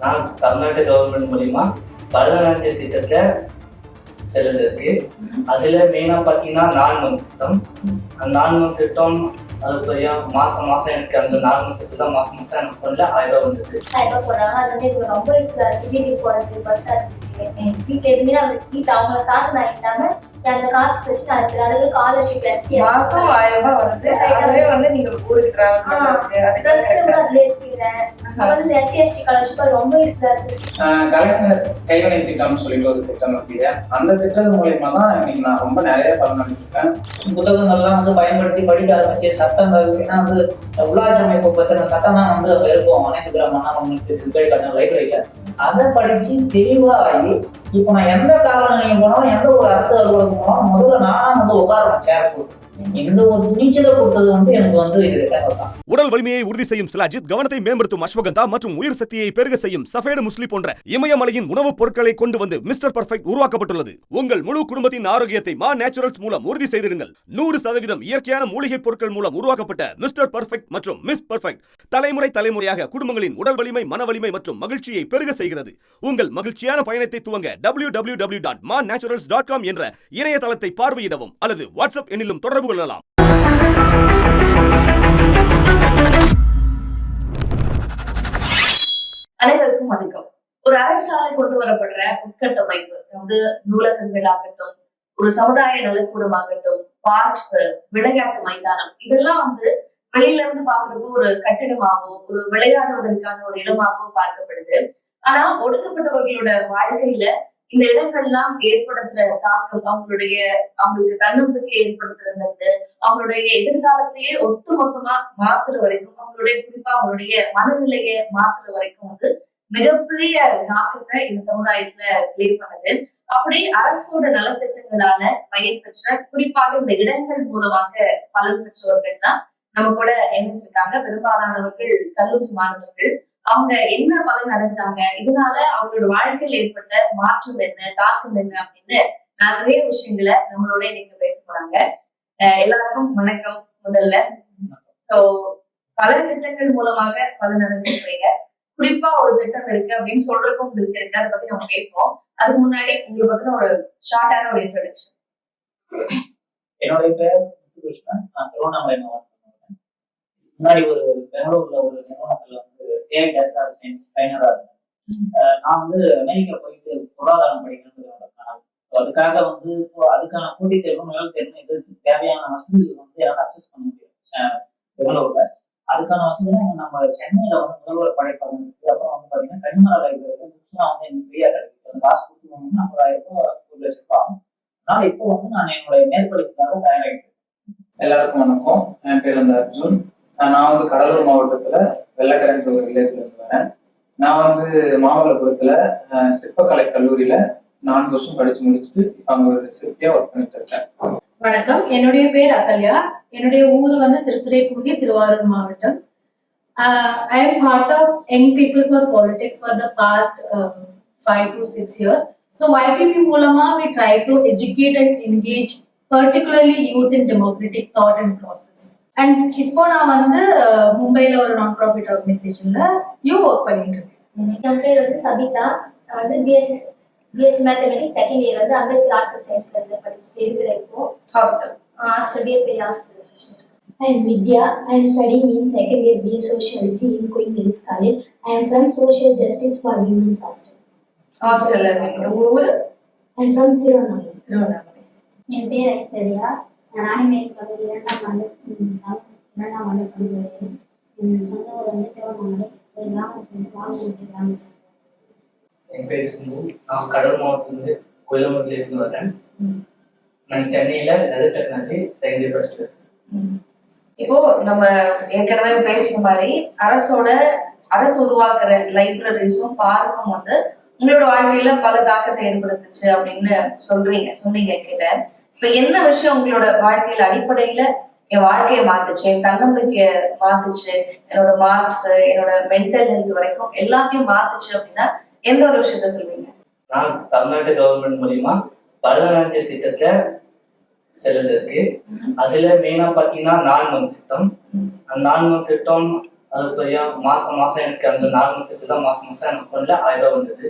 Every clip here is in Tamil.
நான் தமிழ்நாடு கவர்மெண்ட் மூலியமா பரதநாட்டிய திட்டத்துல செல்லுது இருக்கு. அதுல மெயினா பாத்தீங்கன்னா 4 மந்த் திட்டம். அந்த 4 மந்த் திட்டம் அதுக்குரிய மாசம் எனக்கு அந்த 4 மந்த் திட்டம் தான் மாசம் எனக்கு பண்ணல 1000 ரூபாய் வந்தது. 1000 ரூபாய் போடுறாங்க. அது வந்து எனக்கு ரொம்ப யூஸ்ஃபுல்லா இருக்கு. வீட்டுக்கு போறது, பஸ் அடிச்சுட்டு வீட்டுல எதுவுமே நம்ம வீட்டு அவங்க சாப்பிட நான் இல்லாம அந்த காசு வச்சு நான் இருக்கிறேன். அதுக்கு ஸ்காலர்ஷிப் எஸ்டி மாசம் 1000 ரூபாய் வருது. அதுவே வந்து நீங்க ஊருக்கு டிராவல் பண்றதுக்கு அதுல இருக்கிறேன். வந்து எஸ்சி எஸ்டி ஸ்காலர்ஷிப் ரொம்ப யூஸ்ஃபுல்லா இருக்கு. கலைஞர் கைவினை திட்டம்னு சொல்லிட்டு ஒரு திட்டம் இருக்கு. அந்த திட்டம் மூலயமா தான் இன்னைக்கு நான் ரொம்ப நிறைய பலன் அளிச்சிருக்கேன். புத்தகங்கள்லாம் வந்து பயன்படுத்தி படிக்க ஆரம்பிச்சு சட்டங்கள் ஏன்னா வந்து உள்ளாட்சி அமைப்பு பத்தின சட்டம் தான் வந்து அங்க இருக்கும். அனைத்து கிராமம்னா லைப்ரரியில அதை படிச்சு தெளிவாகி இப்போ நான் எந்த காலநிலையும் போனாலும் எந்த ஒரு அரசு அலுவலகம் போனாலும் முதல்ல நானா வந்து உட்கார சேர் போட்டு இந்த ஒரு துணிச்சலை கொடுத்தது வந்து எனக்கு வந்து இது தான். உடல் வலிமையை உறுதி செய்யும் சிலாஜித், கவனத்தை மேம்படுத்தும் அஸ்வகந்தா மற்றும் உயிர் சக்தியை பெருக செய்யும் சஃபேடு முஸ்லி போன்ற இமயமலையின் உணவுப் பொருட்களை கொண்டு வந்து மிஸ்டர் பர்ஃபெக்ட் உருவாக்கப்பட்டுள்ளது. உங்கள் முழு குடும்பத்தின் ஆரோக்கியத்தை மா நேச்சுரல்ஸ் மூலம் உறுதி செய்திருங்கள். 100% இயற்கையான மூலிகை பொருட்கள் மூலம் உருவாக்கப்பட்ட மிஸ்டர் பர்ஃபெக்ட் மற்றும் மிஸ் பர்ஃபெக்ட் தலைமுறையாக குடும்பங்களின் உடல் வலிமை, மன வலிமை மற்றும் மகிழ்ச்சியை பெருக செய்கிறது. உங்கள் மகிழ்ச்சியான பயணத்தை துவங்க www.mannaturals.com என்ற இணையதளத்தை பார்வையிடவும் அல்லது வாட்ஸ்அப் எண்ணிலும் தொடர்பு கொள்ளலாம். அனைவருக்கும் வணக்கம். ஒரு அரசாலை கொண்டு வரப்படுற உட்கட்டமைப்பு, அதாவது நூலகங்கள் ஆகட்டும், ஒரு சமுதாய நலக்கூடம் ஆகட்டும், பார்க்ஸ், விளையாட்டு மைதானம், இதெல்லாம் வந்து வெளியில இருந்து பாக்குறப்போ ஒரு கட்டிடமாகவோ ஒரு விளையாடுவதற்கான ஒரு இடமாகவோ பார்க்கப்படுது. ஆனா ஒடுக்கப்பட்டவர்களோட வாழ்க்கையில இந்த இடங்கள்லாம் ஏற்படுத்துற தாக்கம், அவங்களுக்கு தன்னம்பிக்கை ஏற்படுத்துறது, அவங்களுடைய எதிர்காலத்தையே ஒட்டுமொத்தமா மாத்துற வரைக்கும், குறிப்பா அவங்களுடைய மனநிலையை மாத்துற வரைக்கும் வந்து மிகப்பெரிய தாக்கத்தை இந்த சமுதாயத்துல பிளே பண்ணுது. அப்படி அரசோட நலத்திட்டங்களால பயன்பெற்ற, குறிப்பாக இந்த இடங்கள் மூலமாக பலன் பெற்றவர்கள் தான் நம்ம கூட இணைஞ்சிருக்காங்க. பெரும்பாலானவர்கள் கல்லூரி மாணவர்கள். அவங்க என்ன பலன் அடைஞ்சாங்க, இதனால அவங்களோட வாழ்க்கையில் ஏற்பட்ட மாற்றம் என்ன, தாக்கம் என்ன அப்படின்னு நிறைய விஷயங்களை நம்மளோட இன்னைக்கு பேச போறாங்க. எல்லாருக்கும் வணக்கம். முதல்ல சோ பல திட்டங்கள் மூலமாக பலன் அடைஞ்சிருக்கீங்க. குறிப்பா ஒரு திட்டம் இருக்கு அப்படின்னு சொல்றதுக்கும் உங்களுக்கு இருக்கு. அதை பத்தி நம்ம பேசுவோம். அதுக்கு முன்னாடி உங்களுக்கு பத்தின ஒரு ஷார்ட்டான ஒரு இன்ட்ரோடக்ஷன். என்னுடைய பேர் கிருஷ்ணன். நான் திருவண்ணாமலை மாவட்டம். முன்னாடி ஒரு பெங்களூர்ல ஒரு நிறுவனத்துல வந்து தேவை டேட்டா சயின்ஸ் ட்ரைனரா இருந்தேன். நான் வந்து அமெரிக்கா போயிட்டு பொருளாதாரம் படிக்கணும்னு அதுக்காக வந்து அதுக்கான போட்டித் தேர்வு, மேல் தேர்வு, இது தேவையான வசதிகள் வந்து என்னால் அக்சஸ் பண்ண முடியும் பெங்களூர்ல. அதுக்கான வசதிலாம் நம்ம சென்னையில வந்து முதல்வர் படைப்பாங்க இருக்கு. அப்புறம் வந்து பாத்தீங்கன்னா கன்னிமரா லைப்ரரியில புக்ஸ்லாம் வந்து எனக்கு ஃப்ரீயா கிடைக்கும். அந்த காசு கொடுத்து வாங்கினா 50,000 ரூபாய் 1,00,000 ஆகும். அதனால இப்போ வந்து நான் என்னுடைய மேற்படிப்புக்காக தயாராகிட்டு. எல்லாருக்கும் வணக்கம். என் பேர் வந்து அர்ஜுன். நான் வந்து கடலூர் மாவட்டத்துல வெள்ளக்கரைன்ற ஒரு வில்லேஜ்ல இருந்து வரேன். நான் வந்து மாமல்லபுரத்துல சிற்பக்கலை கல்லூரியில 4 வருஷம் படிச்சு முடிச்சுட்டு அவங்க ஒரு சிற்பியா ஒர்க் பண்ணிட்டு இருக்கேன். வணக்கம். என்னுடைய பேர் அகல்யா. என்னுடைய ஊர் வந்து திருத்துறைப்பூண்டி, திருவாரூர் மாவட்டம். I am part of Young People for Politics for the past 5 to 6 years. So YPP மூலமா we try to educate and engage particularly youth in democratic thought and process. And இப்போ நான் வந்து மும்பைல ஒரு நான் ப்ராஃபிட் ஆர்கனைசேஷன்ல ஒர்க் பண்ணிட்டு இருக்கேன். என் பேர் வந்து சபிதா. நான் வந்து பிஎஸ்சி மேத்தமெட்டிக்ஸ் செகண்ட் இயர் வந்து அம்பேத்கர் ஆர்ட்ஸ் அண்ட் சயின்ஸ்ல இருந்து படிச்சுட்டு இருக்கிறேன். இப்போ ஹாஸ்டல் பெரிய hostel. I am Vidya. I am studying in second year BA Sociology in Queen Mary College. I am from Social Justice for Women's Hostel. ஹாஸ்டல்ல ஊர்? I am from Tirunelveli. என் பேர் ஐஸ்வர்யா. நான் ஆனிமேட் பகுதி 2ஆம் ஆண்டு படிக்கிறேன். என் சொந்த ஊர் வந்து திருவண்ணாமலை. கிராமம். என் பேர் சிந்து. நான் கடலூர் மாவட்டத்திலிருந்து கோயிலமூர்லேருந்து வரேன். நான் சென்னையில லெதர் டெக்னாலஜி செகண்ட் இயர் படிச்சுட்டு. இப்போ நம்ம ஏற்கனவே பேசுற மாதிரி அரசு உருவாக்குற லைப்ரரிஸும் பார்க்கும் வந்து உங்களோட வாழ்க்கையில பல தாக்கத்தை ஏற்படுத்துச்சு அப்படின்னு சொன்னீங்க கிட்ட. இப்ப என்ன விஷயம் உங்களோட வாழ்க்கையில அடிப்படையில என் வாழ்க்கையை மாத்துச்சு, என் தன்னம்பிக்கைய மாத்துச்சு, என்னோட மார்க்ஸ், என்னோட மென்டல் ஹெல்த் வரைக்கும் எல்லாத்தையும் மாத்துச்சு அப்படின்னா எந்த ஒரு விஷயத்த சொல்லுவீங்க? நான் தமிழ்நாடு கவர்மெண்ட் மூலியமா பரதநாட்டிய திட்டத்துல செல்லுது இருக்கு. அதுல மெயினா பாத்தீங்கன்னா 4 மந்த் திட்டம். அந்த 4 மந்த் திட்டம் அதுக்குரிய மாசம் எனக்கு அந்த 4 மந்த்துக்கு தான் மாசம் எனக்கு அக்கௌண்ட்ல 1000 ரூபாய் வந்தது.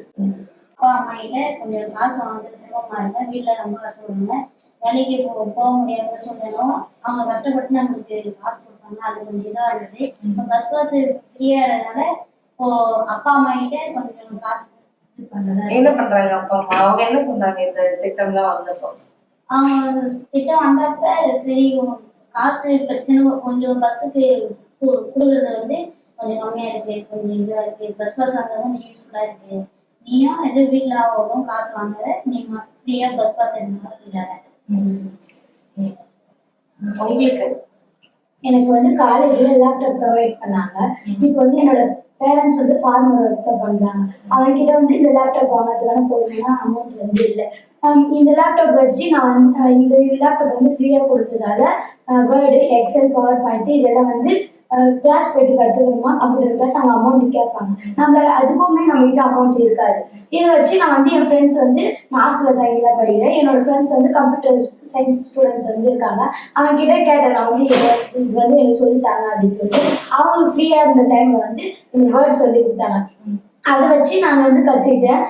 அப்பா அம்மா கிட்ட கொஞ்சம் காசு வாங்குறது சிரமமா இருந்தேன். வீட்டுல ரொம்ப கஷ்டப்படுவாங்க. வேலைக்கு போக முடியாத சூழ்நிலும் அவங்க கஷ்டப்பட்டு நம்மளுக்கு காசு கொடுப்பாங்க. அது கொஞ்சம் இதா இருந்தது. இப்போ பஸ் பாஸ் ஃப்ரீயா இருந்தனால இப்போ அப்பா அம்மா கிட்ட கொஞ்சம் காசு இது பண்றதா என்ன பண்றாங்க அப்பா அம்மா? அவங்க என்ன சொன்னாங்க இந்த திட்டம்லாம் வந்தப்போ? அவங்க திட்டம் வந்தப்ப சரி காசு பிரச்சனை கொஞ்சம் பஸ்ஸுக்கு கொடுக்கறது வந்து கொஞ்சம் கம்மியா இருக்கு, கொஞ்சம் இதா இருக்கு, பஸ் வாங்குறது கொஞ்சம் யூஸ்ஃபுல்லா இருக்கு. நீயும் எது வீட்டுல ஆகும் காசு வாங்குற, நீ ஃப்ரீயா பஸ் பாஸ் எடுத்துனால உங்களுக்கு எனக்கு வந்து காலேஜ்ல லேப்டாப் ப்ரொவைட் பண்ணாங்க. இப்போ வந்து என்னோட பேரண்ட்ஸ் வந்து ஃபார்மர் ஒர்க் தான் பண்றாங்க. அவன்கிட்ட வந்து இந்த லேப்டாப் வாங்குறதுக்கான போதுமான அமௌண்ட் வந்து இல்லை. இந்த லேப்டாப் வச்சு நான் இந்த லேப்டாப் வந்து ஃப்ரீயா கொடுத்ததால வேர்டு, எக்ஸல், பவர் பாயிண்ட் இதெல்லாம் வந்து கிளாஸ் போயிட்டு கற்றுக்கணுமா அப்படின்ற கிளாஸ் அவங்க அமௌண்ட் கேட்பாங்க. நம்மளால அதுக்குமே நம்ம கிட்ட அமௌண்ட் இருக்காது. இதை வச்சு நான் வந்து என் ஃப்ரெண்ட்ஸ் வந்து நான் ஹாஸ்டலில் தங்கி தான் படிக்கிறேன். என்னோட ஃப்ரெண்ட்ஸ் வந்து கம்ப்யூட்டர் சயின்ஸ் ஸ்டூடெண்ட்ஸ் வந்து இருக்காங்க. அவங்க கிட்ட கேட்டேன், நான் வந்து இது வந்து எனக்கு சொல்லித்தாங்க அப்படின்னு சொல்லிட்டு அவங்களுக்கு ஃப்ரீயா இருந்த டைம்ல வந்து எனக்கு வேர்ட் சொல்லி கொடுத்தாங்க. அதை வச்சு நான் வந்து கற்றுக்கிட்டேன்.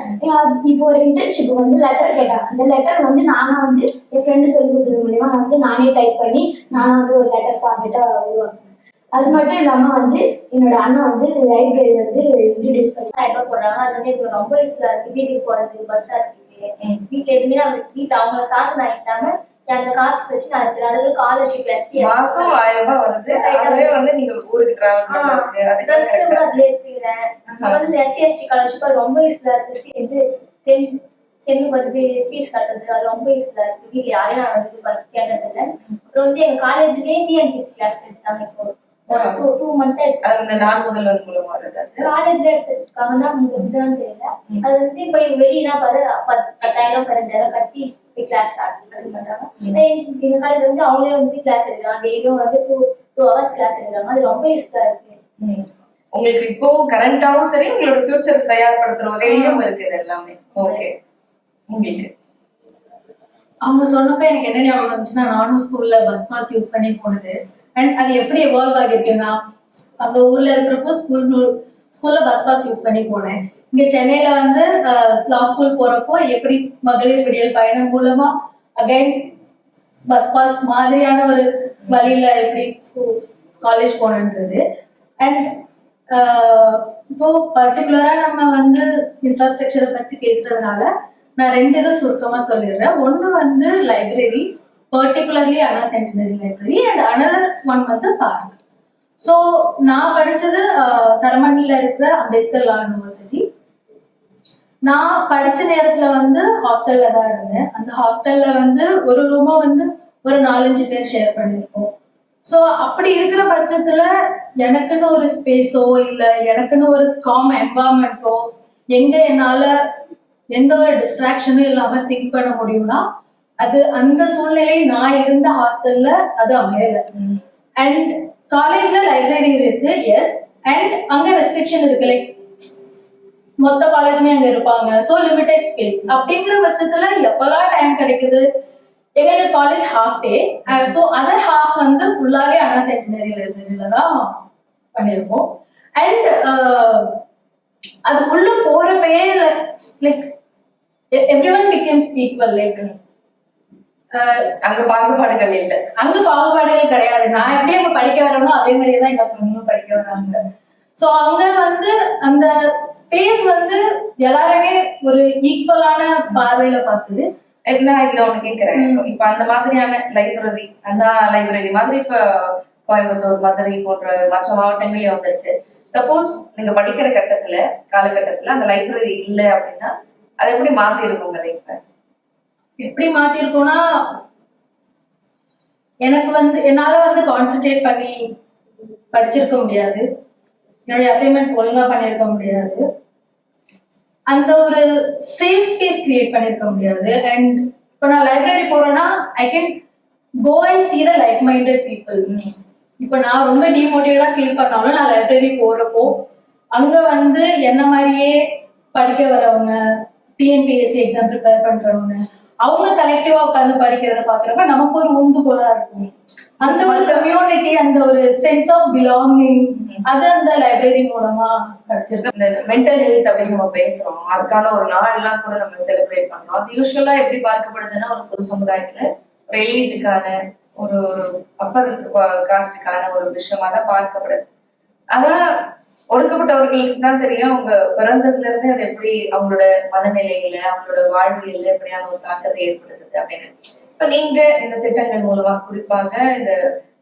இப்போ ஒரு இன்டர்ன்ஷிப் வந்து லெட்டர் கேட்டாங்க. அந்த லெட்டர் வந்து நானும் வந்து என் ஃப்ரெண்டு சொல்லி கொடுத்தது மூலியமா நான் வந்து நானே டைப் பண்ணி நானும் வந்து ஒரு லெட்டர் ஃபார்மேட்டாக உருவாக்குவேன். அது மட்டும் இல்லாம வந்து என்னோட அண்ணன் வந்து லைப்ரரி வந்து இன்ட்ரடியூஸ் பண்ணி 1000 ரூபாய் போடுறாங்க. அது வந்து எனக்கு ரொம்ப யூஸ்ஃபுல்லா இருக்கு. வீட்டுக்கு போறதுக்கு, பஸ் அடிச்சுட்டு வீட்டுல எதுவுமே நான் வீட்டுல அவங்கள சாப்பிட்டு நான் இல்லாம அந்த காசு வச்சு நான் இருக்கிற ஸ்காலர்ஷிப் எஸ்டி மாசம் 1000 ரூபாய் வருது. அதுவே வந்து நீங்க ஊருக்கு டிராவல் பண்றதுக்கு ட்ரெஸ் அதுக்கு அதுல எடுத்துக்கிறேன். வந்து எஸ்சி எஸ்டி ஸ்காலர்ஷிப் அது ரொம்ப யூஸ்ஃபுல்லா இருக்கு. இது செம்முக்கு வந்து ஃபீஸ் கட்டுறது அது ரொம்ப யூஸ்ஃபுல்லா இருக்கு. வீட்டுல யாரையும் நான் வந்து கேட்டதில்லை. அப்புறம் வந்து எங்க காலேஜ்லயே டிஎன்பிஎஸ்சி கிளாஸ் எடுத்தாங்க. இப்போ 2 months அந்த நான் முதல்வர் மூலம் வருது. காலேஜ்ல எடுத்துருக்காங்க தான் முடிஞ்சான்னு தெரியல. அது வந்து இப்போ வெளியினா பாரு 10,000 15,000 கட்டி கிளாஸ் ஸ்டார்ட் பண்றாங்க. எங்க காலேஜ் வந்து அவங்களே வந்து கிளாஸ் எடுக்கிறாங்க. டெய்லியும் வந்து 2 hours கிளாஸ் எடுக்கிறாங்க. அது ரொம்ப யூஸ்ஃபுல்லா இருக்கு. உங்களுக்கு இப்போ கரண்டாவும் சரி உங்களோட ஃபியூச்சர் தயார்படுத்துற வகையிலும் இருக்குது எல்லாமே. ஓகே, உங்களுக்கு அவங்க சொன்னப்ப எனக்கு என்ன ஞாபகம் வந்துச்சுன்னா, நானும் ஸ்கூல்ல பஸ் பாஸ் யூஸ் பண்ணி போனது. அண்ட் அது எப்படி எவால்வ் ஆகிருக்குன்னா, அந்த ஊர்ல இருக்கிறப்போ ஸ்கூல்ல பஸ் பாஸ் யூஸ் பண்ணி போனேன். இங்க சென்னையில வந்து லா ஸ்கூல் போறப்போ எப்படி மகளிர் விடியல் பயணம் மூலமா அகைன் பஸ் பாஸ் மாதிரியான ஒரு வழியில எப்படி காலேஜ் போனன்றது. அண்ட் இப்போ பர்டிகுலரா நம்ம வந்து இன்ஃப்ராஸ்ட்ரக்சரை பத்தி பேசுறதுனால நான் 2 இதை சுருக்கமா சொல்லிடுறேன். ஒன்று வந்து library, particularly Anna centenary library, and another one வந்து பார்க். ஸோ நான் படிச்சது தரமணியில இருக்கிற அம்பேத்கர் லா யூனிவர்சிட்டி. நான் படிச்ச நேரத்துல வந்து ஹாஸ்டல்ல தான் இருந்தேன். அந்த ஹாஸ்டல்ல வந்து ஒரு ரூமை வந்து ஒரு 4-5 பேர் ஷேர் பண்ணியிருப்போம். ஸோ அப்படி இருக்கிற பட்சத்துல எனக்குன்னு ஒரு ஸ்பேஸோ இல்லை எனக்குன்னு ஒரு காம் என்வாயர்மெண்ட்டோ எங்க என்னால எந்த ஒரு டிஸ்ட்ராக்ஷனும் இல்லாம திங்க் பண்ண முடியும்னா அது அந்த சூழ்நிலை நான் இருந்த ஹாஸ்டல்ல அது அமையல. அண்ட் காலேஜ்ல லைப்ரரி இருக்கு, எஸ், அண்ட் அங்க ரெஸ்ட்ரிக்ஷன் இருக்கு. லைக் மொத்த காலேஜுமே அங்க இருப்பாங்க. So limited space. அப்படிங்கிற பட்சத்துல எப்பெல்லாம் டைம் கிடைக்குது, எங்களுக்கு college half day, so other half வந்து ஃபுல்லாவே அண்ணா சென்டினரி லைப்ரரியில தான் பண்ணியிருக்கோம். அண்ட் அதுக்குள்ள போறப்பயே like everyone becomes equal. Like அங்க பாகுபாடுகள் இல்லை. அங்க பாகுபாடுகள் கிடையாது. நான் எப்படி அங்க படிக்க வரேனோ அதே மாதிரியே தான் எங்க பொண்ணும் படிக்க வராங்க. ஸோ அங்க வந்து அந்த ஸ்பேஸ் வந்து எல்லாருமே ஒரு ஈக்குவலான பார்வையில பார்க்குது. நான் இதுல ஒண்ணு கேட்கிறேன். இப்ப அந்த மாதிரியான லைப்ரரி, அண்ணா லைப்ரரி மாதிரி இப்ப கோயம்புத்தூர், மதுரை போன்ற மற்ற மாவட்டங்களே வந்துருச்சு. சப்போஸ் நீங்க படிக்கிற காலகட்டத்துல அந்த லைப்ரரி இல்லை அப்படின்னா அது எப்படி மாத்தி இருக்கும் உங்க லைஃப்ல? எப்படி மாத்தி இருக்கும்னா, எனக்கு வந்து என்னால வந்து கான்சென்ட்ரேட் பண்ணி படிச்சிருக்க முடியாது. என்னுடைய அசைன்மெண்ட் ஒழுங்கா பண்ணிருக்க முடியாது. அந்த ஒரு சேஃப் ஸ்பேஸ் கிரியேட் பண்ணிருக்க முடியாது. அண்ட் இப்போ நான் லைப்ரரி போறேன்னா I can go and see the like minded people. இப்போ நான் ரொம்ப டிமோட்டிவேட்டா ஃபீல் பண்ணாலும் நான் லைப்ரரி போறப்போ அங்க வந்து என்ன மாதிரியே படிக்க வரவங்க, டிஎன்பிஎஸ்சி எக்ஸாம் ப்ரிப்பேர் பண்றவங்க, அவங்க கலெக்டிவா உட்கார்ந்து படிக்கிறத பாக்குறப்ப நமக்கு ஒரு ஊந்துகோலா இருக்கும். அந்த ஒரு கம்யூனிட்டி, அந்த ஒரு சென்ஸ் ஆஃப் பிலாங்கிங், அது அந்த லைப்ரரி மூலமா கிடைச்சிருக்கு. இந்த மென்டல் ஹெல்த் அப்படின்னு நம்ம பேசுறோம், அதுக்கான ஒரு நாள்லாம் கூட நம்ம செலிப்ரேட் பண்றோம். அது யூஸ்வலா எப்படி பார்க்கப்படுதுன்னா, ஒரு பொது சமுதாயத்துல ஒரு எலிட்டுக்கான ஒரு அப்பர் காஸ்டுக்கான ஒரு விஷயமா தான் பார்க்கப்படுது. ஆனா ஒடுக்கப்பட்டவர்களுக்கு தான் தெரியும் அவங்க பிறந்ததுல இருந்து அது எப்படி அவங்களோட மனநிலையில, அவங்களோட வாழ்வியல்ல எப்படியான ஒரு தாக்கத்தை ஏற்படுத்துது அப்படின்னு. இப்ப நீங்க இந்த திட்டங்கள் மூலமா, குறிப்பாக இந்த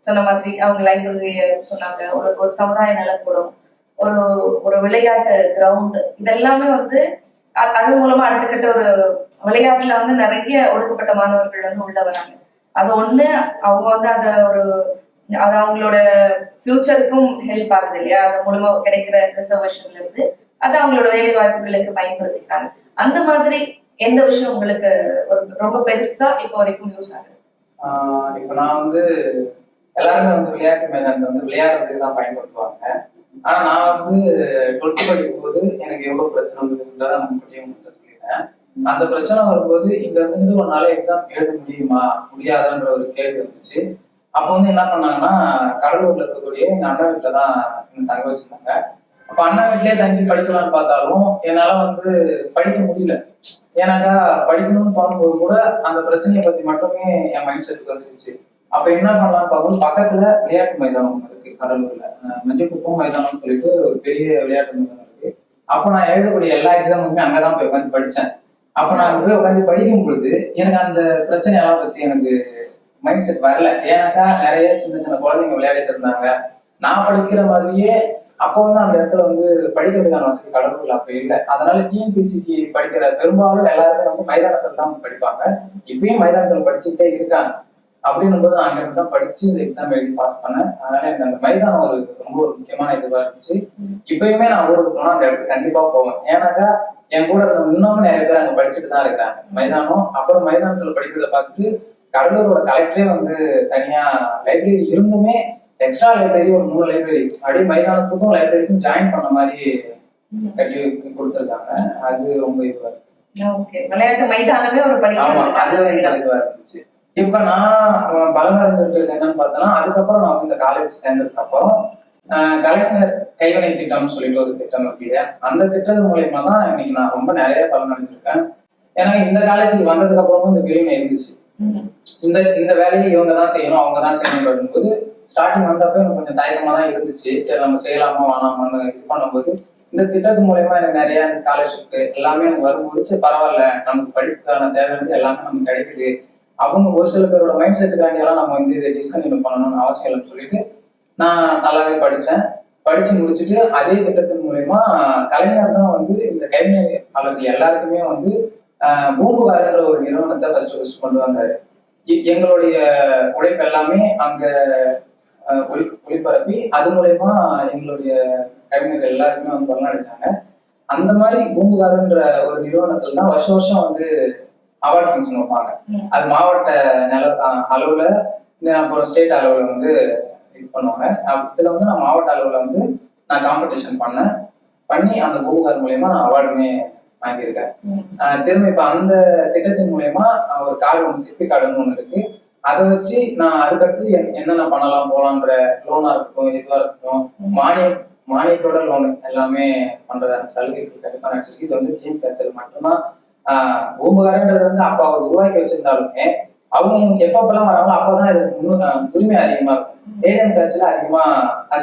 சொன்ன மாதிரி அவங்க லைப்ரரிய சொன்னாங்க, ஒரு சமுதாய நலக்கூடம், ஒரு ஒரு விளையாட்டு கிரவுண்ட், இதெல்லாமே வந்து அது மூலமா அடுத்த கட்ட ஒரு விளையாட்டுல வந்து நிறைய ஒடுக்கப்பட்ட மாணவர்கள் வந்து உள்ள வராங்க. அது ஒண்ணு அவங்க வந்து அது அவங்களோட ஃபியூச்சருக்கும் ஹெல்ப் ஆகுது இல்லையா, அது மூலமா கிடைக்கிற ரிசர்வேஷன்ல இருந்து அது அவங்களோட வேலை வாய்ப்புகளுக்கு பயன்படுத்திக்கிறாங்க. அந்த மாதிரி எந்த விஷயம் உங்களுக்கு ஒரு ரொம்ப பெருசா இப்போ வரைக்கும் யூஸ் ஆகுது? இப்ப நான் வந்து எல்லாருமே வந்து விளையாட்டு மைதானத்தை வந்து விளையாடுறதுக்கு தான் பயன்படுத்துவாங்க. ஆனா நான் வந்து 12th படிக்கும் போது எனக்கு எவ்வளவு பிரச்சனை வந்ததுன்றதை முன்கூட்டியே உங்கள்கிட்ட சொல்லிட்டேன். அந்த பிரச்சனை வரும்போது இங்க இருந்து ஒரு நாள் எக்ஸாம் எழுத முடியுமா முடியாதான்ற ஒரு கேள்வி வந்துச்சு. அப்போ வந்து என்ன பண்ணாங்கன்னா, கடலூர்ல இருக்கக்கூடிய எங்க அண்ணா வீட்டுல தான் தங்க வச்சிருந்தாங்க. அப்ப அண்ணா வீட்லயே தங்கி படிக்கலாம்னு பார்த்தாலும் என்னால வந்து படிக்க முடியல. ஏன்னாக்கா படிக்கணும்னு தோணும்போது கூட அந்த பிரச்சனையை பத்தி மட்டுமே என் மைண்ட் செட்டுக்கு வந்துருச்சு. அப்ப என்ன பண்ணலாம்னு பார்க்கும்போது பக்கத்துல விளையாட்டு மைதானம் இருக்கு கடலூர்ல, மஞ்சக்குப்பம் மைதானம்னு சொல்லிட்டு ஒரு பெரிய விளையாட்டு மைதானம் இருக்கு. அப்ப நான் எழுதக்கூடிய எல்லா எக்ஸாமுக்குமே அங்கதான் போய் உட்காந்து படிச்சேன். அப்ப நான் அங்க போய் உட்காந்து படிக்கும் பொழுது எனக்கு அந்த பிரச்சனையெல்லாம் பத்தி எனக்கு மைண்ட் செட் வரல. ஏன்னாக்கா நிறைய சின்ன சின்ன குழந்தைங்க விளையாடிட்டு இருந்தாங்க. நான் படிக்கிற மாதிரியே அப்போ வந்து அந்த இடத்துல வந்து படிக்கிறதுக்கான வசதி கடலூர்ல அப்ப இல்லை. அதனால டிஎன்பிசிக்கு படிக்கிற பெரும்பாலும் எல்லாருமே வந்து மைதானத்துல தான் படிப்பாங்க. இப்பயும் மைதானத்துல படிச்சுக்கிட்டே இருக்காங்க. அப்படின்னும் போது நான் அங்கிருந்து தான் படிச்சு இந்த எக்ஸாம் எழுதி பாஸ் பண்ணேன். அதனால எனக்கு அந்த மைதானம் ரொம்ப ஒரு முக்கியமான இதுவா இருந்துச்சு. இப்பயுமே நான் ஊருக்கு போனா அந்த இடத்துக்கு கண்டிப்பா போவேன். ஏன்னாக்கா என் கூட இருந்த இன்னமும் நிறைய பேர் அங்க படிச்சுட்டு தான் இருக்கிறாங்க. மைதானம் அப்புறம் மைதானத்துல படிக்கிறத பார்த்துட்டு கடலூரோட கலெக்டரே வந்து தனியா லைப்ரரி இருந்துமே எக்ஸ்ட்ரா லைப்ரரி ஒரு 3 லைப்ரரி அப்படியே மைதானத்துக்கும் லைப்ரரிக்கும் ஜாயின் பண்ண மாதிரி கட்டி கொடுத்துருக்காங்க. அது ரொம்ப இதுவா இருக்கு. விளையாட்டு மைதானமே ஒரு இதுவா இருந்துச்சு. இப்ப நான் பலனடைஞ்சிருக்கிறது என்னன்னு பார்த்தோன்னா, அதுக்கப்புறம் நான் வந்து இந்த காலேஜ் சேர்ந்ததுக்கு அப்புறம் கலைஞர் கைவினை திட்டம்னு சொல்லிட்டு ஒரு திட்டம் இருக்கு. அந்த திட்டத்து மூலயமா தான் இன்னைக்கு நான் ரொம்ப நிறைய பலனடைஞ்சிருக்கேன். ஏன்னா இந்த காலேஜுக்கு வந்ததுக்கு அப்புறமும் இந்த பிரிவினை இருந்துச்சு. இந்த வேலையை இவங்க தான் செய்யணும், அவங்க தான் செய்யணும் போது ஸ்டார்டிங் வந்தப்ப எனக்கு கொஞ்சம் தயக்கமா தான் இருந்துச்சு. சரி நம்ம செய்யலாமா வேணாமான்னு இது பண்ணும்போது இந்த திட்டத்து மூலயமா எனக்கு நிறைய ஸ்காலர்ஷிப் எல்லாமே எனக்கு வரும்போது சரி பரவாயில்ல, நமக்கு படிப்புக்கான தேவை வந்து எல்லாமே நமக்கு கிடைக்குது. அவங்க ஒரு சில பேரோட மைண்ட் செட்டுக்காண்டி எல்லாம் நம்ம வந்து இதை டிஸ்கன்டினியூ பண்ணணும்னு அவசியம் இல்லைன்னு சொல்லிட்டு நான் நல்லாவே படிச்சேன். படிச்சு முடிச்சுட்டு அதே திட்டத்தின் மூலயமா கலைஞர் தான் வந்து இந்த கைவினையாளர்கள் எல்லாருக்குமே வந்து பூம்புகார்ன்ற ஒரு நிறுவனத்தை ஃபர்ஸ்ட் கொண்டு வந்தாரு. எங்களுடைய உழைப்பு எல்லாமே அங்க ஒளிபரப்பி அது மூலயமா எங்களுடைய கவிஞர்கள் எல்லாருக்குமே வந்து பலனடைஞ்சாங்க. அந்த மாதிரி பூம்புகார்ன்ற ஒரு நிறுவனத்துல தான் வருஷம் வந்து அவார்ட் ஃபங்க்ஷன் வைப்பாங்க. அது மாவட்ட அளவுல அப்புறம் ஸ்டேட் அளவுல வந்து இது பண்ணுவாங்க. இதுல வந்து நான் மாவட்ட அளவுல வந்து நான் காம்படிஷன் பண்ணி அந்த பூம்புகார் மூலயமா நான் அவார்டுமே வாங்கியிருக்கேன். திரும்ப இப்ப அந்த திட்டத்தின் மூலயமா ஒரு கார்டு ஒன்று சிப்பி கார்டுன்னு ஒண்ணு இருக்கு. அதை வச்சு நான் அதுக்கடுத்து என்னென்ன பண்ணலாம் போலான்ற லோனா இருக்கட்டும், இதுவா இருக்கட்டும், மானியத்தோட லோனு எல்லாமே பண்றதான சலுகைகள் கண்டிப்பா நினைச்சிருக்கு. இது வந்து டீம் கல்ச்சர் மட்டும்தான். பூம்புகாரன்றது வந்து அப்ப அவர் உருவாக்கி வச்சிருந்தாலுமே அவங்க எப்பப்பெல்லாம் வராங்களோ அப்பதான் இதுக்கு உரிமை அதிகமா இருக்கும். ஏடிஎம் கல்ச்சர்ல அதிகமா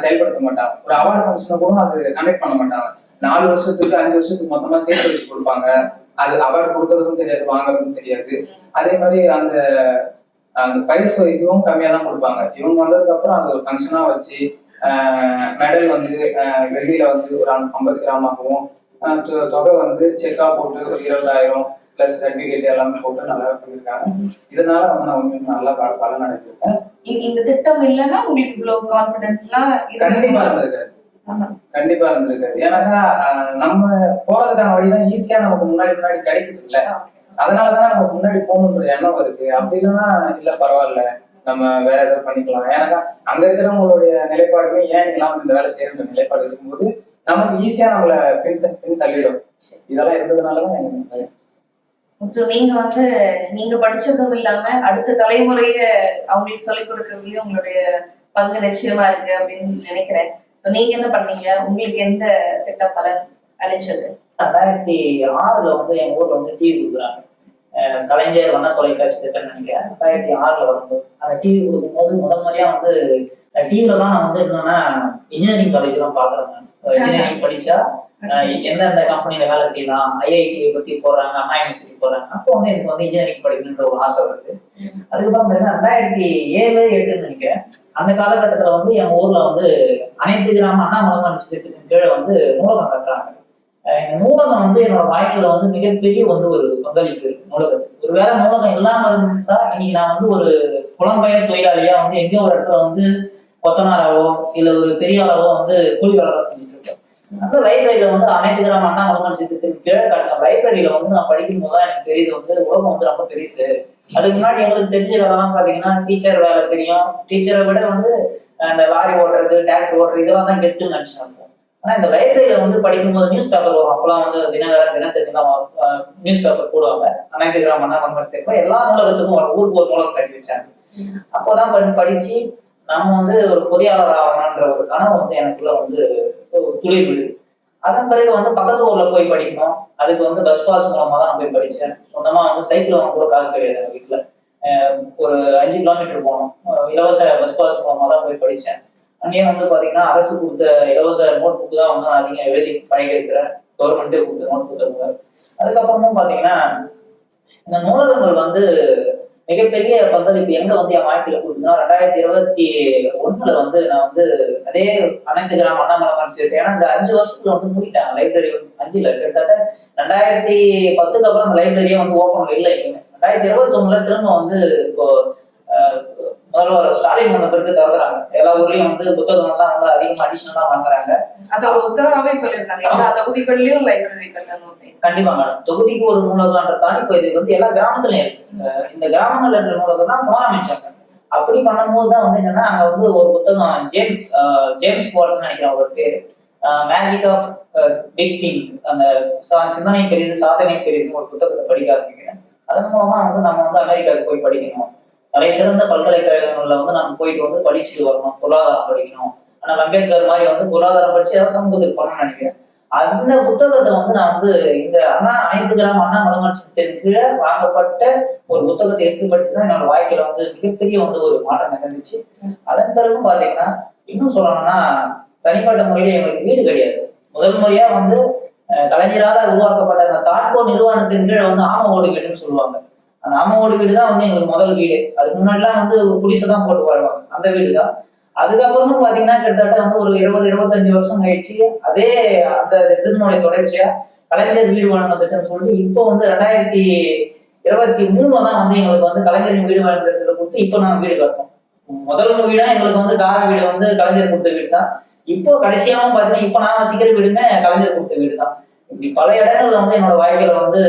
செயல்படுத்த மாட்டாங்க. ஒரு அவார்டு ஃபங்க்ஷனை கூட அது கண்டக்ட் பண்ண மாட்டாங்க. 4 வருஷத்துக்கு 5 வருஷத்துக்கு மொத்தமா சேர்த்து வச்சு கொடுப்பாங்க. அது அவார்டு கொடுக்கறதும் தெரியாது, வாங்குறதும் தெரியாது. அதே மாதிரி அந்த பரிசு இதுவும் கம்மியா தான் கொடுப்பாங்க. இவங்க வந்ததுக்கு அப்புறம் அது ஒரு ஃபங்க்ஷனா வச்சு மெடல் வந்து வெள்ளியில வந்து ஒரு 50 கிராமாகவும் தொகை வந்து செக்கா போட்டு ஒரு 20,000 பிளஸ் சர்டிபிகேட் எல்லாமே போட்டு நல்லா பண்ணிருக்காங்க. இதனால வந்து நான் உண்மையுமே நல்லா பலன் அடைஞ்சிருக்கேன். இந்த திட்டம் இல்லைன்னா உங்களுக்கு இவ்வளவு கான்பிடன்ஸ் எல்லாம் கண்டிப்பா இருந்திருக்காரு. ஏன்னாக்கா நம்ம போறதுக்கான வழிதான் ஈஸியா நமக்கு முன்னாடி கிடைக்குது இல்ல, அதனாலதான் நம்ம முன்னாடி போகணுன்ற எண்ணம் வருது. அப்படி இல்லைன்னா இல்ல பரவாயில்ல நம்ம வேற ஏதாவது பண்ணிக்கலாம். ஏன்னாக்கா அங்க இருக்கிறவங்களுடைய நிலைப்பாடுமே ஏன் எல்லாம் இந்த வேலை செய்யற நிலைப்பாடு இருக்கும்போது நமக்கு ஈஸியா நம்மள பின் தள்ளிடும். இதெல்லாம் இருந்ததுனாலதான் நீங்க வந்து நீங்க படிச்சதும் இல்லாம அடுத்த தலைமுறைய அவங்களுக்கு சொல்லிக் கொடுக்கறதுலயும் உங்களுடைய பங்கு நிச்சயமா இருக்கு அப்படின்னு நினைக்கிறேன். நீங்க என்ன பண்ணீங்க? உங்களுக்கு எந்த திட்ட பலன் அளிச்சது? 2006 வந்து எங்க ஊர்ல வந்து டிவி கொடுக்குறாங்க. கலைஞர் வண்ண தொலைக்காட்சி திட்டம் நினைக்கிறேன். 2006 வரும்போது அந்த டிவி கொடுக்கும்போது முதல் முறையா வந்து டிவில தான் நான் வந்து என்னன்னா இன்ஜினியரிங் காலேஜ் தான் பாக்குறேன். இன்ஜினியரிங் படிச்சா எந்தெந்த கம்பெனில வேலை செய்யலாம், ஐஐடியை பத்தி போடுறாங்க, அண்ணா யூனிவர்சிட்டி போடுறாங்க. அப்போ வந்து எனக்கு வந்து இன்ஜினியரிங் படிக்கணுன்ற ஒரு ஆசை வருது. அதுக்கப்புறம் பார்த்தீங்கன்னா 2007-08 நினைக்கிறேன். அந்த காலகட்டத்துல வந்து என் ஊர்ல வந்து அனைத்து கிராம அண்ணா மலர்ச்சி திட்டத்தின் கீழே வந்து நூலகம் கட்டுறாங்க. இந்த நூலகம் வந்து என்னோட வாழ்க்கையில வந்து மிகப்பெரிய வந்து ஒரு பங்களிப்பு இருக்கு நூலகத்துக்கு. ஒருவேளை நூலகம் இல்லாம இருந்தா இன்னைக்கு நான் வந்து ஒரு புலம்பெயர் தொழிலாளியா வந்து எங்கேயோ ஒரு இடத்துல வந்து கொத்தனாராவோ இல்ல ஒரு பெரிய அளவோ வந்து கூலி வேலை தான் செஞ்சுட்டு இருக்கேன். அந்த லைப்ரரியில வந்து அனைத்து கிராம அண்ணா மலர்ச்சி திட்டத்தின் கீழே கட்டின லைப்ரரியில வந்து நான் படிக்கும் போதுதான் எனக்கு தெரியுது வந்து உலகம் வந்து ரொம்ப பெருசு. அதுக்கு முன்னாடி எங்களுக்கு தெரிஞ்ச வேலைலாம் பாத்தீங்கன்னா டீச்சர் வேலை தெரியும். டீச்சரை விட வந்து அந்த லாரி ஓட்டுறது, டிராக்டர் ஓட்டுறது இதெல்லாம் தான் கெத்துன்னு நினைச்சிருப்போம். ஆனா இந்த லைப்ரரியில வந்து படிக்கும்போது நியூஸ் பேப்பர் வரும். அப்பெல்லாம் வந்து தினத்தந்தி நியூஸ் பேப்பர் போடுவாங்க. அனைத்து கிராம அண்ணா மலர்ச்சி திட்டம் எல்லா நூலகத்துக்கும் ஊருக்கு ஒரு நூலகம் கட்டி வச்சாங்க. அப்போதான் படிச்சு நம்ம வந்து ஒரு பொறியாளர் ஆகணும்ன்ற ஒரு கனவு வந்து எனக்குள்ள வந்து துளிர் விடுது. அதன் பிறகு வந்து பக்கத்து ஊர்ல போய் படிக்கணும். அதுக்கு வந்து பஸ் பாஸ் மூலமா தான் நான் போய் படிச்சேன். சொந்தமா வந்து சைக்கிள் வாங்க கூட காசு கிடையாது எங்க வீட்டுல. ஒரு 5 கிலோமீட்டர் போகணும். இலவச பஸ் பாஸ் மூலமா தான் போய் படிச்சேன். அங்கேயே வந்து பாத்தீங்கன்னா அரசு கொடுத்த இலவச நோட் புக்கு தான் வந்து நான் அதிகம் எழுதி பழகி இருக்கிறேன். கவர்மெண்ட்டே கொடுத்த நோட் புத்தகங்க. அதுக்கப்புறமும் பாத்தீங்கன்னா இந்த நூலகங்கள் வந்து மிகப்பெரிய பங்களிப்பு எங்க வந்து என் வாழ்க்கையில கொடுக்குன்னா 2021 வந்து நான் வந்து அதே அனைத்து கிராம அண்ணா மலர்ச்சி. ஏன்னா இந்த 5 வருஷத்துல வந்து மூடிட்டாங்க லைப்ரரி. 5 கிட்டத்தட்ட 2010 அப்புறம் அந்த லைப்ரரியே வந்து ஓப்பன் இல்லை. 2021 திரும்ப வந்து இப்போ முதல்வர் ஸ்டாலின் வந்த பிறகு திறந்துறாங்க. எல்லா ஊர்லயும் வந்து புத்தகங்கள்லாம் வந்து அதிகமா அடிஷனலா வாங்குறாங்க. அத ஒரு உத்தரவாவே சொல்லியிருந்தாங்க எல்லா தொகுதிகள்லயும் லைப்ரரி கட்டணும். கண்டிப்பா மேடம். தொகுதிக்கு ஒரு நூலகம்ன்ற தாண்டி இப்போ இது வந்து எல்லா கிராமத்துலயும் இருக்கு. இந்த கிராமங்கள்ல இருக்கிற நூலகம் தான் புனரமைச்சாங்க. அப்படி பண்ணும்போது தான் வந்து என்னன்னா அங்க வந்து ஒரு புத்தகம் ஜேம்ஸ் வாட்ஸ் நினைக்கிறேன் ஒரு பேரு, மேஜிக் ஆஃப் பிக் திங், அந்த சிந்தனை பெரியது சாதனை பெரியதுன்னு ஒரு புத்தகத்தை படிக்க ஆரம்பிக்கிறேன். அதன் மூலமா வந்து நம்ம வந்து அமெரிக்காவுக்கு போய் படிக்கணும். நிறைய சிறந்த பல்கலைக்கழகங்கள்ல வந்து நம்ம போயிட்டு வந்து படிச்சுட்டு வரணும். பொருளாதாரம் படிக்கணும். ஆனா அம்பேத்கர் மாதிரி வந்து பொருளாதாரம் படிச்சு ஏதாவது சமூகத்துக்கு பண்ணணும்னு நினைக்கிறேன். அந்த புத்தகத்தை வந்து நான் வந்து இந்த அனைத்து கிராம அண்ணா மலர்ச்சி கீழே வாங்கப்பட்ட ஒரு புத்தகத்தை எடுத்து படிச்சுதான் என்னோட வாழ்க்கையில வந்து மிகப்பெரிய வந்து ஒரு மாற்றம் நிகழ்ந்துச்சு. அதன் பிறகு பாத்தீங்கன்னா இன்னும் சொல்லணும்னா தனிப்பட்ட முறையில எங்களுக்கு வீடு கிடையாது. முதல் முறையா வந்து கலைஞரால உருவாக்கப்பட்ட அந்த தாட்கோ நிறுவனத்தின் கீழே வந்து ஆம ஓடு வீடுன்னு சொல்லுவாங்க. அந்த ஆம ஓடு வீடு தான் வந்து எங்களுக்கு முதல் வீடு. அதுக்கு முன்னாடிலாம் வந்து குடிசை தான் போட்டு வாழ்வாங்க. அந்த வீடு தான். அதுக்கப்புறமும் பாத்தீங்கன்னா கிட்டத்தட்ட வந்து ஒரு 20-25 வருஷம் கழிச்சு அதே அந்த இதனுடைய தொடர்ச்சியா கலைஞர் வீடு வழங்க திட்டம்னு சொல்லிட்டு இப்போ வந்து 2023 தான் வந்து எங்களுக்கு வந்து கலைஞரின் வீடு வழங்க திட்டத்தை கொடுத்து இப்போ நாங்கள் வீடு கட்டோம். முதல் வீடா எங்களுக்கு வந்து கார வீடு வந்து கலைஞர் கொடுத்த வீடு தான். இப்போ கடைசியாவும் பாத்தீங்கன்னா இப்போ நான் வசிக்கிற வீடுமே கலைஞர் கொடுத்த வீடு தான். இப்படி பல இடங்கள்ல வந்து என்னோட வாழ்க்கையில வந்து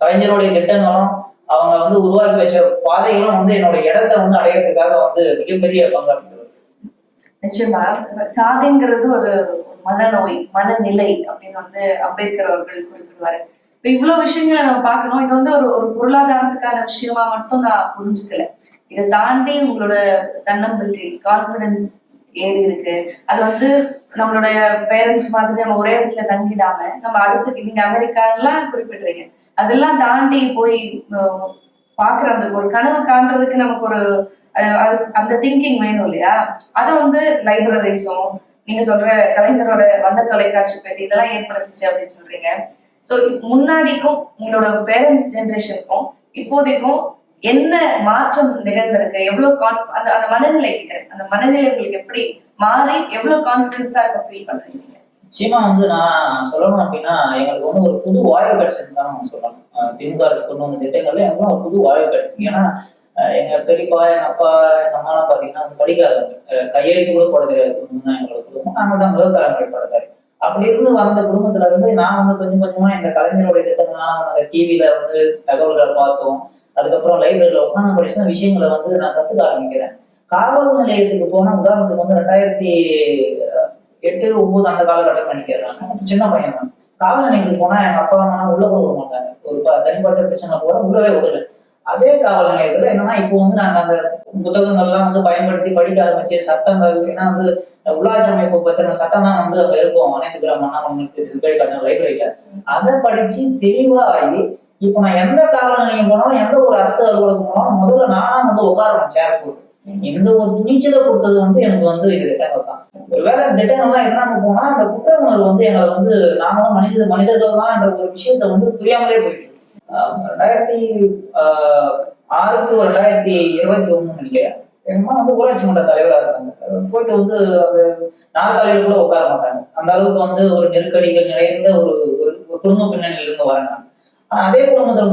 கலைஞருடைய திட்டங்களும் அவங்க வந்து உருவாக்கி வச்ச பாதைகளும் வந்து என்னோட இடத்தை வந்து அடையிறதுக்காக வந்து மிகப்பெரிய பங்காற்று. நிச்சயமா சாதிங்கிறது ஒரு மனநோய், மனநிலை அப்படின்னு வந்து அம்பேத்கர் அவர்கள் குறிப்பிடுவாரு. இப்ப இவ்வளவு விஷயங்களை நம்ம பார்க்கணும். இது வந்து ஒரு பொருளாதாரத்துக்கான விஷயமா மட்டும் நான் புரிஞ்சுக்கல. இதை தாண்டி உங்களோட தன்னம்பிக்கை, கான்பிடன்ஸ் ஏறி இருக்கு. அது வந்து நம்மளுடைய பேரண்ட்ஸ் மாதிரி நம்ம ஒரே இடத்துல தங்கிடாம நம்ம அடுத்து நீங்க அமெரிக்காலாம் குறிப்பிடுறீங்க, அதெல்லாம் தாண்டி போய் பாக்குற அந்த ஒரு கனவு காண்றதுக்கு நமக்கு ஒரு அந்த திங்கிங் வேணும் இல்லையா? அதை வந்து லைப்ரரிஸும் நீங்க சொல்ற கலைஞரோட வண்ண தொலைக்காட்சி பெட்டி இதெல்லாம் ஏற்படுத்துச்சு அப்படின்னு சொல்றீங்க. ஸோ முன்னாடிக்கும் உங்களோட பேரண்ட்ஸ் ஜென்ரேஷனுக்கும் இப்போதைக்கும் என்ன மாற்றம் நிகழ்ந்திருக்கு? எவ்வளவு அந்த மனநிலை இருக்கிறேன், அந்த மனநிலை உங்களுக்கு எப்படி மாறி எவ்வளவு கான்பிடன்ஸா இப்ப ஃபீல் பண்றீங்க? நிச்சயமா வந்து நான் சொல்லணும் அப்படின்னா எங்களுக்கு வந்து ஒரு புது வாய்ப்பு கிடைச்சதுன்னு தான் நான் சொல்லணும். திமுக அரசு கொண்டு வந்த திட்டங்கள்ல எனக்கு ஒரு புது வாய்ப்பு கிடைச்சது. ஏன்னா எங்க பெரியப்பா, எங்க அப்பா, எங்க அம்மாலாம் பாத்தீங்கன்னா படிக்காதவங்க, கையெழுத்து கூட போட தெரியாது குடும்பம் தான் எங்களோட குடும்பம். நாங்க தான் விவசாய முறைப்படக்காரு. அப்படி இருந்து வந்த குடும்பத்துல இருந்து நான் வந்து கொஞ்சம் கொஞ்சமா இந்த கலைஞருடைய திட்டங்கள்லாம் அந்த டிவில வந்து தகவல்களை பார்த்தோம். அதுக்கப்புறம் லைப்ரரியில உட்காந்து படிச்ச விஷயங்களை வந்து நான் கத்துக்க ஆரம்பிக்கிறேன். காவல் நிலையத்துக்கு போனா உதாரணத்துக்கு வந்து 2008-09 அந்த காலகட்டம் நினைக்கிறாங்க. சின்ன பையன் தான். காவல் நிலையத்துக்கு போனா எங்க அப்பா அம்மா உள்ள போக மாட்டாங்க. ஒரு தனிப்பட்ட பிரச்சனை போற உள்ளவே விடல. அதே காவல் நிலையத்துல என்னன்னா இப்போ வந்து நாங்க அந்த புத்தகங்கள்லாம் வந்து பயன்படுத்தி படிக்க ஆரம்பிச்சு சட்டங்கள், ஏன்னா வந்து உள்ளாட்சி அமைப்பு பத்தின சட்டம் தான் வந்து அங்க இருக்கும், அனைத்து கிராம லைப்ரரியில. அதை படிச்சு தெளிவாகி இப்போ நான் எந்த காவல் நிலையம் போனாலும் எந்த ஒரு அரசு அலுவலகம் போனாலும் முதல்ல நானா வந்து உட்காரணும் சேர் போட்டு. எந்த ஒரு துணிச்சலை கொடுத்தது வந்து எனக்கு வந்து இது திட்டங்கள் தான். ஒருவேளை திட்டங்கள்லாம் என்னன்னு போனா அந்த குற்ற உணர்வு வந்து எங்களை வந்து நாங்களும் மனிதர்கள் தான் என்ற ஒரு விஷயத்த வந்து புரியாமலே போயிட்டு 2006 to 2021 நினைக்கிறேன். எங்கம்மா வந்து ஊராட்சி மன்ற தலைவராக இருந்தாங்க. போயிட்டு வந்து அந்த நாற்காலியில கூட உட்கார மாட்டாங்க. அந்த அளவுக்கு வந்து ஒரு நெருக்கடிகள் நிறைந்த ஒரு குடும்ப பின்னணியில இருந்து வராங்க. அதே குடும்பத்துல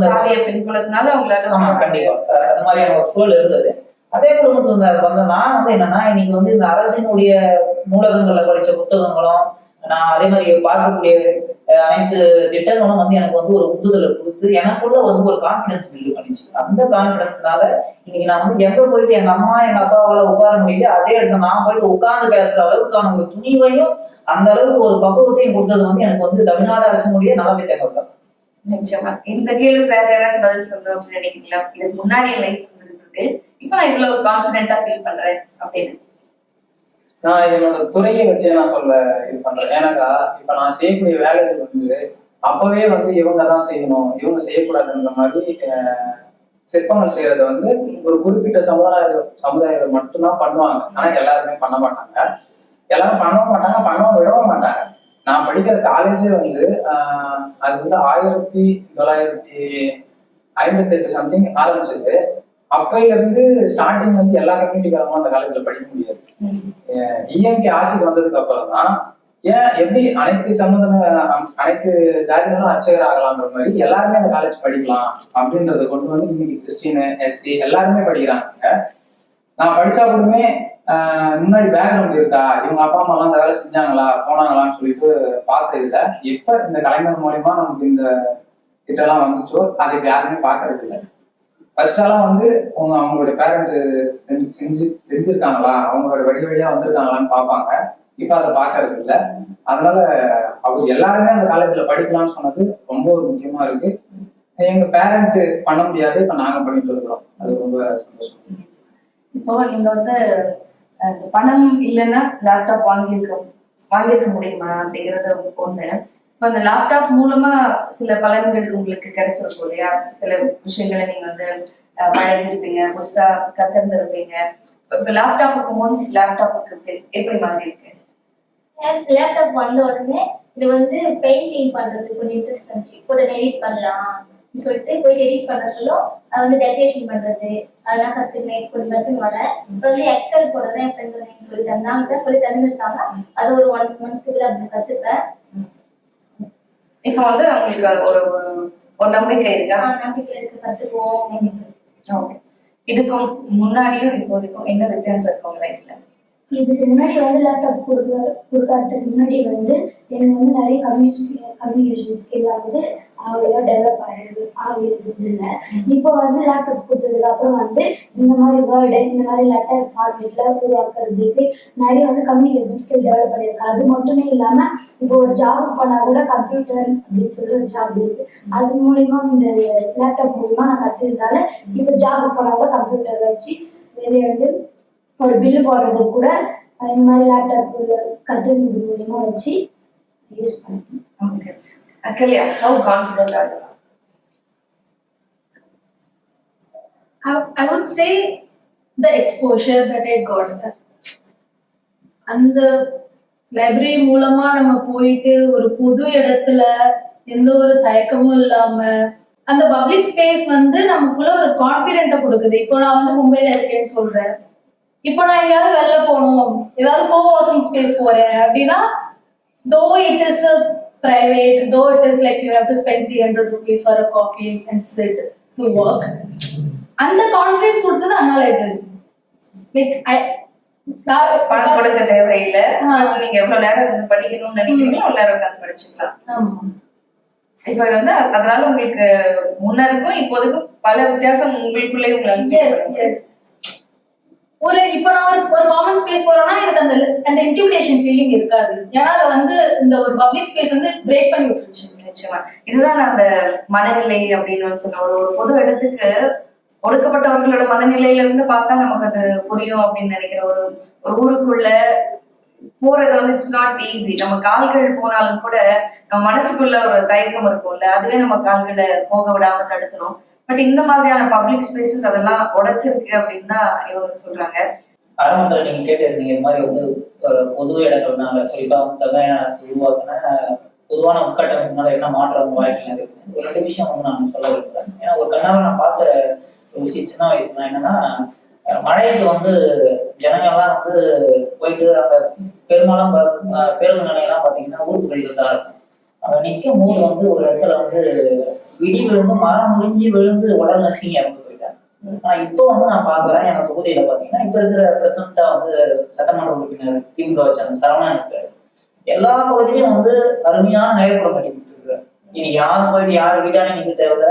பின்புலத்தினால அவங்களால ஆமா கண்டிப்பா அந்த மாதிரியான ஒரு சூழல் இருந்தது. அதே குடும்பத்துல வந்த நான் வந்து என்னன்னா இன்னைக்கு வந்து இந்த அரசினுடைய நூலகங்கள்ல படிச்ச புத்தகங்களும் நான் அதே மாதிரி பார்க்கக்கூடிய அனைத்து திட்டங்களும் வந்து எனக்கு வந்து ஒரு உந்துதலை கொடுத்து எனக்குள்ள வந்து ஒரு கான்பிடன்ஸ் பில்டு பண்ணிச்சு. அந்த கான்பிடன்ஸ்னால இன்னைக்கு நான் வந்து எங்க போயிட்டு எங்க அம்மா எங்க அப்பாவால உட்கார முடியல, அதே இடத்துல நான் போயிட்டு உட்கார்ந்து பேசுற அளவுக்கான ஒரு துணிவையும் அந்த அளவுக்கு ஒரு பக்குவத்தையும் கொடுத்தது வந்து எனக்கு வந்து தமிழ்நாடு அரசினுடைய நலத்திட்டங்கள் தான். நிச்சயமா இந்த கேள்வி வேற யாராச்சும் பதில் சொல்லணும் அப்படின்னு நினைக்கிறீங்களா? இதுக்கு முன்னாடி என் லைஃப் இருந்துருக்கு, இப்ப நான் இவ்வளவு கான்பிடென்டா ஃபீல் பண்றேன் அப்படின்னு. நான் என்னோட துறையை வச்சு நான் சொல்ல இது பண்றேன். ஏன்னாக்கா இப்ப நான் செய்யக்கூடிய வேலைகள் வந்து அப்பவே வந்து இவங்க தான் செய்யணும், இவங்க செய்யக்கூடாதுன்ற மாதிரி சிற்பங்கள் செய்யறத வந்து ஒரு குறிப்பிட்ட சமுதாயங்கள் மட்டும்தான் பண்ணுவாங்க. ஆனா எல்லாருமே பண்ண மாட்டாங்க. எல்லாரும் பண்ணவும் மாட்டாங்க, பண்ணவும் விடவும் மாட்டாங்க. நான் படிக்கிற காலேஜே வந்து அது வந்து 1958 சம்திங் ஆரம்பிச்சது. அப்பையில இருந்து ஸ்டார்டிங் வந்து எல்லா கம்யூனிட்டிக்காரங்களும் அந்த காலேஜ்ல படிக்க முடியாது. டிஎம்கே ஆட்சிக்கு வந்ததுக்கு அப்புறம் தான் ஏன் எப்படி அனைத்து அனைத்து ஜாதிகளும் அர்ச்சகர் ஆகலாம்ன்ற மாதிரி எல்லாருமே அந்த காலேஜ் படிக்கலாம் அப்படின்றத கொண்டு வந்து இன்னைக்கு கிறிஸ்டின், எஸ்சி எல்லாருமே படிக்கிறாங்க. நான் படிச்சா கூடமே முன்னாடி பேக்ரவுண்ட் இருக்கா, இவங்க அப்பா அம்மா எல்லாம் அந்த வேலை செஞ்சாங்களா போனாங்களான்னு சொல்லிட்டு பார்த்தது இல்லை. எப்ப இந்த கலைஞர் மூலியமா நமக்கு இந்த திட்டம்லாம் வந்துச்சோ அதை இப்ப யாருமே பாக்குறது இல்லை. ஃபர்ஸ்ட் எல்லாம் வந்து அவங்களுடைய பேரண்ட் செஞ்சிருக்காங்களா, அவங்களோட வழியா வந்திருக்காங்களான்னு பார்ப்பாங்க. இப்ப அதை பாக்குறது இல்லை. அதனால அவங்க எல்லாருமே அந்த காலேஜ்ல படிக்கலாம்னு சொன்னது ரொம்ப ஒரு முக்கியமா இருக்கு. எங்க பேரண்ட் பண்ண முடியாது, இப்ப நாங்க பண்ணிட்டு இருக்கிறோம். அது ரொம்ப சந்தோஷம். இப்போ நீங்க வந்து பணம் இல்லைன்னா லேப்டாப் வாங்கியிருக்க முடியுமா அப்படிங்கறது ஒண்ணு. இப்போ அந்த லேப்டாப் மூலமா சில பலன்கள் உங்களுக்கு கிடைச்சிருக்கும் இல்லையா? சில விஷயங்களை நீங்க வந்து பழகி இருப்பீங்க, புதுசா கத்திருந்திருப்பீங்க. இப்போ லேப்டாப்புக்கு முன் லேப்டாப்புக்கு எப்படி மாதிரி இருக்கு? லேப்டாப் வந்த உடனே இது வந்து பெயிண்டிங் பண்றதுக்கு கொஞ்சம் இன்ட்ரெஸ்ட் இருந்துச்சு. இப்போ எடிட் பண்ணலாம் சொல்லிட்டு போய் எடிட் பண்ண சொல்லும். அது வந்து டெக்கரேஷன் பண்றது அதெல்லாம் கத்துக்கினேன், கொஞ்சம் கத்துன்னு வரேன். அப்புறம் வந்து எக்ஸல் போடுறது என் ஃப்ரெண்ட் வந்து சொல்லி தந்தாங்க, சொல்லி தந்துருக்காங்க. அது ஒரு 1 month அப்படி கத்துப்பேன். இப்போ வந்து உங்களுக்கு ஒரு நம்பிக்கை இருக்கா? நம்பிக்கை இருக்கு, கத்துக்குவோம். ஓகே. இதுக்கும் முன்னாடியும் இப்போதைக்கும் என்ன வித்தியாசம் இருக்கும் உங்க லைஃப்ல? இதுக்கு முன்னாடி வந்து லேப்டாப் கொடுக்காததுக்கு முன்னாடி வந்து எனக்கு வந்து நிறைய கம்யூனிகேஷன் ஸ்கில் வந்து அவ்வளோவா டெவலப் ஆகிருந்தது இல்லை. இப்போ வந்து லேப்டாப் கொடுத்ததுக்கு அப்புறம் வந்து இந்த மாதிரி வேர்டு இந்த மாதிரி லெட்டர் ஃபார்மேட்ல உருவாக்குறதுக்கு நிறைய வந்து கம்யூனிகேஷன் ஸ்கில் டெவலப் பண்ணியிருக்கேன். அது மட்டுமே இல்லாமல் இப்போ ஒரு ஜாப் பண்ணா கூட கம்ப்யூட்டர் அப்படின்னு சொல்லி ஒரு ஜாப் இருக்கு. அது மூலியமா இந்த லேப்டாப் மூலியமா நான் கற்றுக்கிட்டால இப்போ ஜாப் பண்ணா கூட கம்ப்யூட்டர் வச்சு வெளியே வந்து ஒரு பில்லு போடுறது கூட இந்த மாதிரி லேப்டாப் கத்துக்கிறது மூலியமா வச்சு யூஸ் பண்ணுறேன். Okay. Akalya, how confident are you? I would say the exposure that I got. அந்த லைப்ரரி மூலமா நம்ம போயிட்டு ஒரு புது இடத்துல எந்த ஒரு தயக்கமும் இல்லாம அந்த பப்ளிக் ஸ்பேஸ் வந்து நமக்குள்ள ஒரு கான்ஃபிடென்ட்டை கொடுக்குது. இப்போ நான் வந்து மும்பைல இருக்கேன்னு சொல்றேன், இப்போ நான் எங்கேயாவது வெளில போகணும், ஏதாவது co-working ஸ்பேஸ் போறேன் அப்படின்னா, though it is a private, though it is like you have to spend 300 rupees for a coffee and sit to work, அந்த கான்ஃபிடன்ஸ் கொடுத்தது அண்ணா லைப்ரரி. லைக் பணம் கொடுக்க தேவையில்லை, நீங்க எவ்வளவு நேரம் வந்து படிக்கணும்னு நினைக்கிறீங்களோ அவ்வளவு நேரம் உட்காந்து படிச்சுக்கலாம். இப்ப வந்து அதனால உங்களுக்கு முன்னருக்கும் இப்போதைக்கும் பல வித்தியாசம் உங்களுக்குள்ளே உங்களுக்கு இப்போ நான் ஒரு காமன் ஸ்பேஸ் போறேன்னா எனக்கு அந்த இன்டிமிடேஷன் ஃபீலிங் இருக்காது. ஏன்னா அதை வந்து இந்த ஒரு பப்ளிக் ஸ்பேஸ் வந்து பிரேக் பண்ணி விட்டுருச்சு. நிச்சயமா இதுதான் அந்த மனநிலை அப்படின்னு சொன்ன ஒரு பொது இடத்துக்கு ஒடுக்கப்பட்டவர்களோட மனநிலையில இருந்து பார்த்தா நமக்கு அது புரியும் அப்படின்னு நினைக்கிற ஒரு ஊருக்குள்ள போறது வந்து இட்ஸ் நாட் ஈஸி. நம்ம கால்கள் போனாலும் கூட நம்ம மனசுக்குள்ள ஒரு தயக்கம் இருக்கும்ல, அதுவே நம்ம கால்களை போக விடாம தடுத்துரும். பட் இந்த மாதிரியான பப்ளிக் ஸ்பேசஸ் அதெல்லாம் உடைச்சிருக்கு அப்படின்னு தான் இவங்க சொல்றாங்க. ஆரம்பத்துல நீங்க கேட்டிருந்தீங்க இந்த மாதிரி வந்து பொது இடங்கள்னால குறிப்பா வந்து தமிழக அரசு உருவாக்குன பொதுவான உட்கட்டமைப்புனால என்ன மாற்றம் வாழ்க்கையில இருக்கு. ஒரு 2 விஷயம் வந்து நான் சொல்ல விரும்புறேன். ஏன்னா ஒரு கண்ணால நான் பார்த்த ஒரு விஷயம் சின்ன வயசுல என்னன்னா, மழைக்கு வந்து ஜனங்கள்லாம் வந்து போயிட்டு அந்த பெரும்பாலும் பேருந்து நிலையெல்லாம் பாத்தீங்கன்னா ஊர் பகுதியில் தான் இருக்கும். அங்க நிற்கும் போது வந்து ஒரு இடத்துல வந்து இடி விழுந்து மரம் முறிஞ்சு விழுந்து உடல் நசுங்கி இறந்து போயிட்டாங்க. ஆனா இப்போ வந்து நான் பாக்குறேன் எங்க தொகுதியில பாத்தீங்கன்னா இப்ப இருக்கிற பிரசிடண்டா வந்து சட்டமன்ற உறுப்பினர் திமுக வச்சாங்க சரவணன் இருக்காரு. எல்லா பகுதியிலும் வந்து அருமையான நகைப்படம் கட்டி கொடுத்துருக்காரு. இன்னைக்கு யாரும் போயிட்டு யார் வீட்டாலும் நிக்க தேவையில்ல,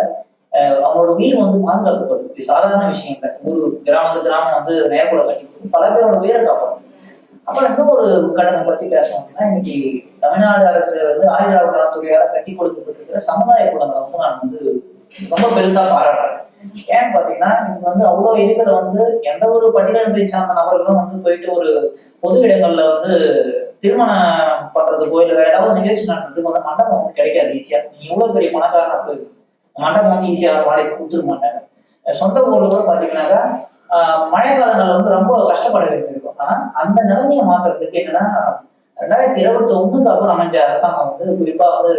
அவங்களோட உயிர் வந்து பாதுகாக்கப்படுது. இது சாதாரண விஷயம் இல்லை. ஒரு கிராமம் வந்து நேர்கூடம் கட்டி கொடுத்து பல பேரோட உயிரை காப்பாற்று. அப்புறம் இன்னும் ஒரு கடனை பத்தி பேசணும் அப்படின்னா, இன்னைக்கு தமிழ்நாடு அரசு வந்து ஆயுத நலத்துறையால கட்டி கொடுக்கப்பட்டிருக்கிற சமுதாய கூடங்களை வந்து நான் வந்து ரொம்ப பெருசா பாராட்டுறேன். ஏன்னு பாத்தீங்கன்னா இன்னைக்கு வந்து அவ்வளவு எளிதில் வந்து எந்த ஒரு பட்டியலினத்தை சார்ந்த நபர்களும் வந்து போயிட்டு ஒரு பொது இடங்கள்ல வந்து திருமணம் பண்றதுக்கோ இல்லை வேற ஏதாவது நிகழ்ச்சி நடத்துறதுக்கு வந்து மண்டபம் வந்து கிடைக்காது ஈஸியா. நீங்க எவ்வளவு பெரிய பணக்காரனா போயிருக்கு மண்டபம் வந்து ஈஸியா வாடகை கொடுத்துட மாட்டாங்க. சொந்த ஊர்ல கூட பாத்தீங்கன்னாக்கா மழை காலங்கள்ல வந்து ரொம்ப கஷ்டப்பட வேண்டியிருக்கும். ஆனா அந்த நிலைமையை மாத்துறதுக்கு என்னன்னா 2021 அப்புறம் அமைஞ்ச அரசாங்கம் வந்து குறிப்பா வந்து